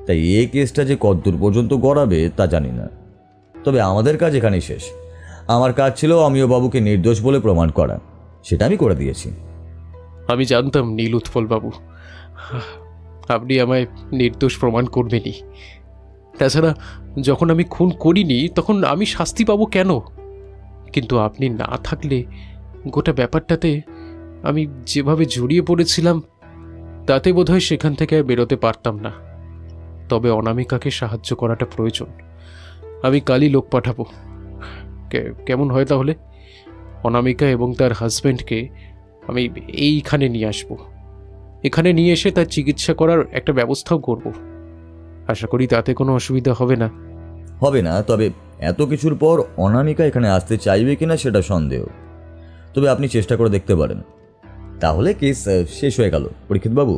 তাই এই কেসটা যে কতদূর পর্যন্ত গড়াবে তা জানি না। তবে আমাদের কাজ এখানেই শেষ। আমার কাজ ছিল অমিয় বাবুকে নির্দোষ বলে প্রমাণ করা, সেটা আমি করে দিয়েছি। আমি জানতাম নীল উৎপল বাবু আপনি আমায় নির্দোষ প্রমাণ করবেনই। তাছাড়া যখন আমি খুন করিনি তখন আমি শাস্তি পাবো কেন? কিন্তু আপনি না থাকলে গোটা ব্যাপারটাতে আমি যেভাবে জড়িয়ে পড়েছিলাম তাতে বোধহয় সেখান থেকে আর বেরোতে পারতাম না। তবে অনামিকাকে সাহায্য করাটা প্রয়োজন। আমি কালই লোক পাঠাবো। কেমন হয় তাহলে? অনামিকা এবং তার হাজব্যান্ডকে আমি এইখানে নিয়ে আসব। এখানে নিয়ে এসে তার চিকিৎসা করার একটা ব্যবস্থাও করব। আশা করি তাতে কোনো অসুবিধা হবে না। হবে না, তবে এত কিছুর পর অনামিকা এখানে আসতে চাইবে কিনা সেটা সন্দেহ। তবে আপনি চেষ্টা করে দেখতে পারেন, তাহলে কেস শেষ হয়ে গেল। পরীক্ষিতবাবু,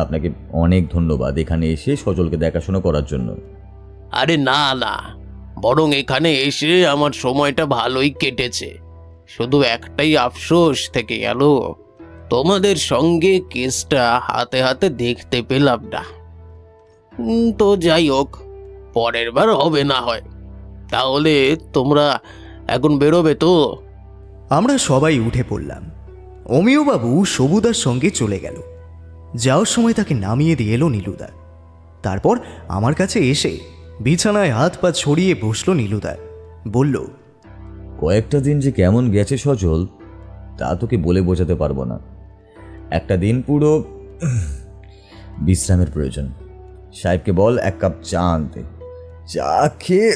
আপনাকে অনেক ধন্যবাদ এখানে এসে সজলকে দেখাশোনা করার জন্য। আরে না না, বরং এখানে এসে আমার সময়টা ভালোই কেটেছে। শুধু একটাই আফসোস থেকে গেল, তোমাদের সঙ্গে কেসটা হাতে হাতে দেখতে পেলাম না। তো যাই হোক, পরের বার হবে না হয়। তাহলে তোমরা এখন বেরোবে তো? আমরা সবাই উঠে পড়লাম। অমিয়বাবু সবুদার সঙ্গে চলে গেল। যাওয়ার সময় তাকে নামিয়ে দিয়ে এলো নীলুদা। তারপর আমার কাছে এসে বিছানায় হাত পা ছড়িয়ে বসলো নীলুদা। বলল, কয়েকটা দিন যে কেমন গেছে সজল তা তোকে বলে বোঝাতে পারবো না। একটা দিন পুরো বিশ্রামের প্রয়োজন। সাহেবকে বল 1 কাপ চা আনতে। চা খেয়ে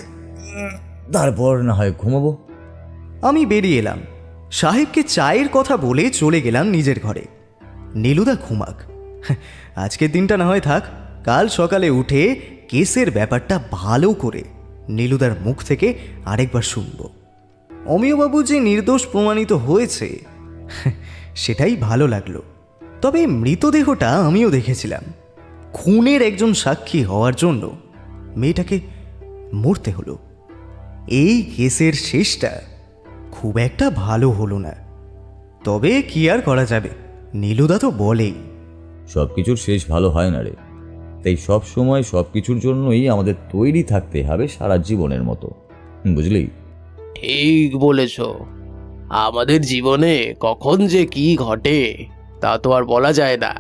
তারপর না হয় ঘুমাবো। আমি বেরিয়ে এলাম। সাহেবকে চায়ের কথা বলে চলে গেলাম নিজের ঘরে। নীলুদা ঘুমাক, আজকের দিনটা না হয় থাক। কাল সকালে উঠে কেসের ব্যাপারটা ভালো করে নীলুদার মুখ থেকে আরেকবার শুনব। অমিয়বাবু যে নির্দোষ প্রমাণিত হয়েছে সেটাই ভালো লাগলো। তবে মৃতদেহটা আমিও দেখেছিলাম। খুনের একজন সাক্ষী হওয়ার জন্য মেয়েটাকে মরতে হলো। এই কেসের শেষটা খুব একটা ভালো হলো না। তবে কি আর করা যাবে, নীলুদা তো বলেই সব কিছুর শেষ ভালো হয় না রে। তাই সব সময় সব কিছুর জন্যই আমাদের তৈরি থাকতে হবে সারা জীবনের মতো, বুঝলি? ঠিক বলেছ। আমাদের জীবনে কখন যে কি ঘটে তা তো আর বলা যায় না।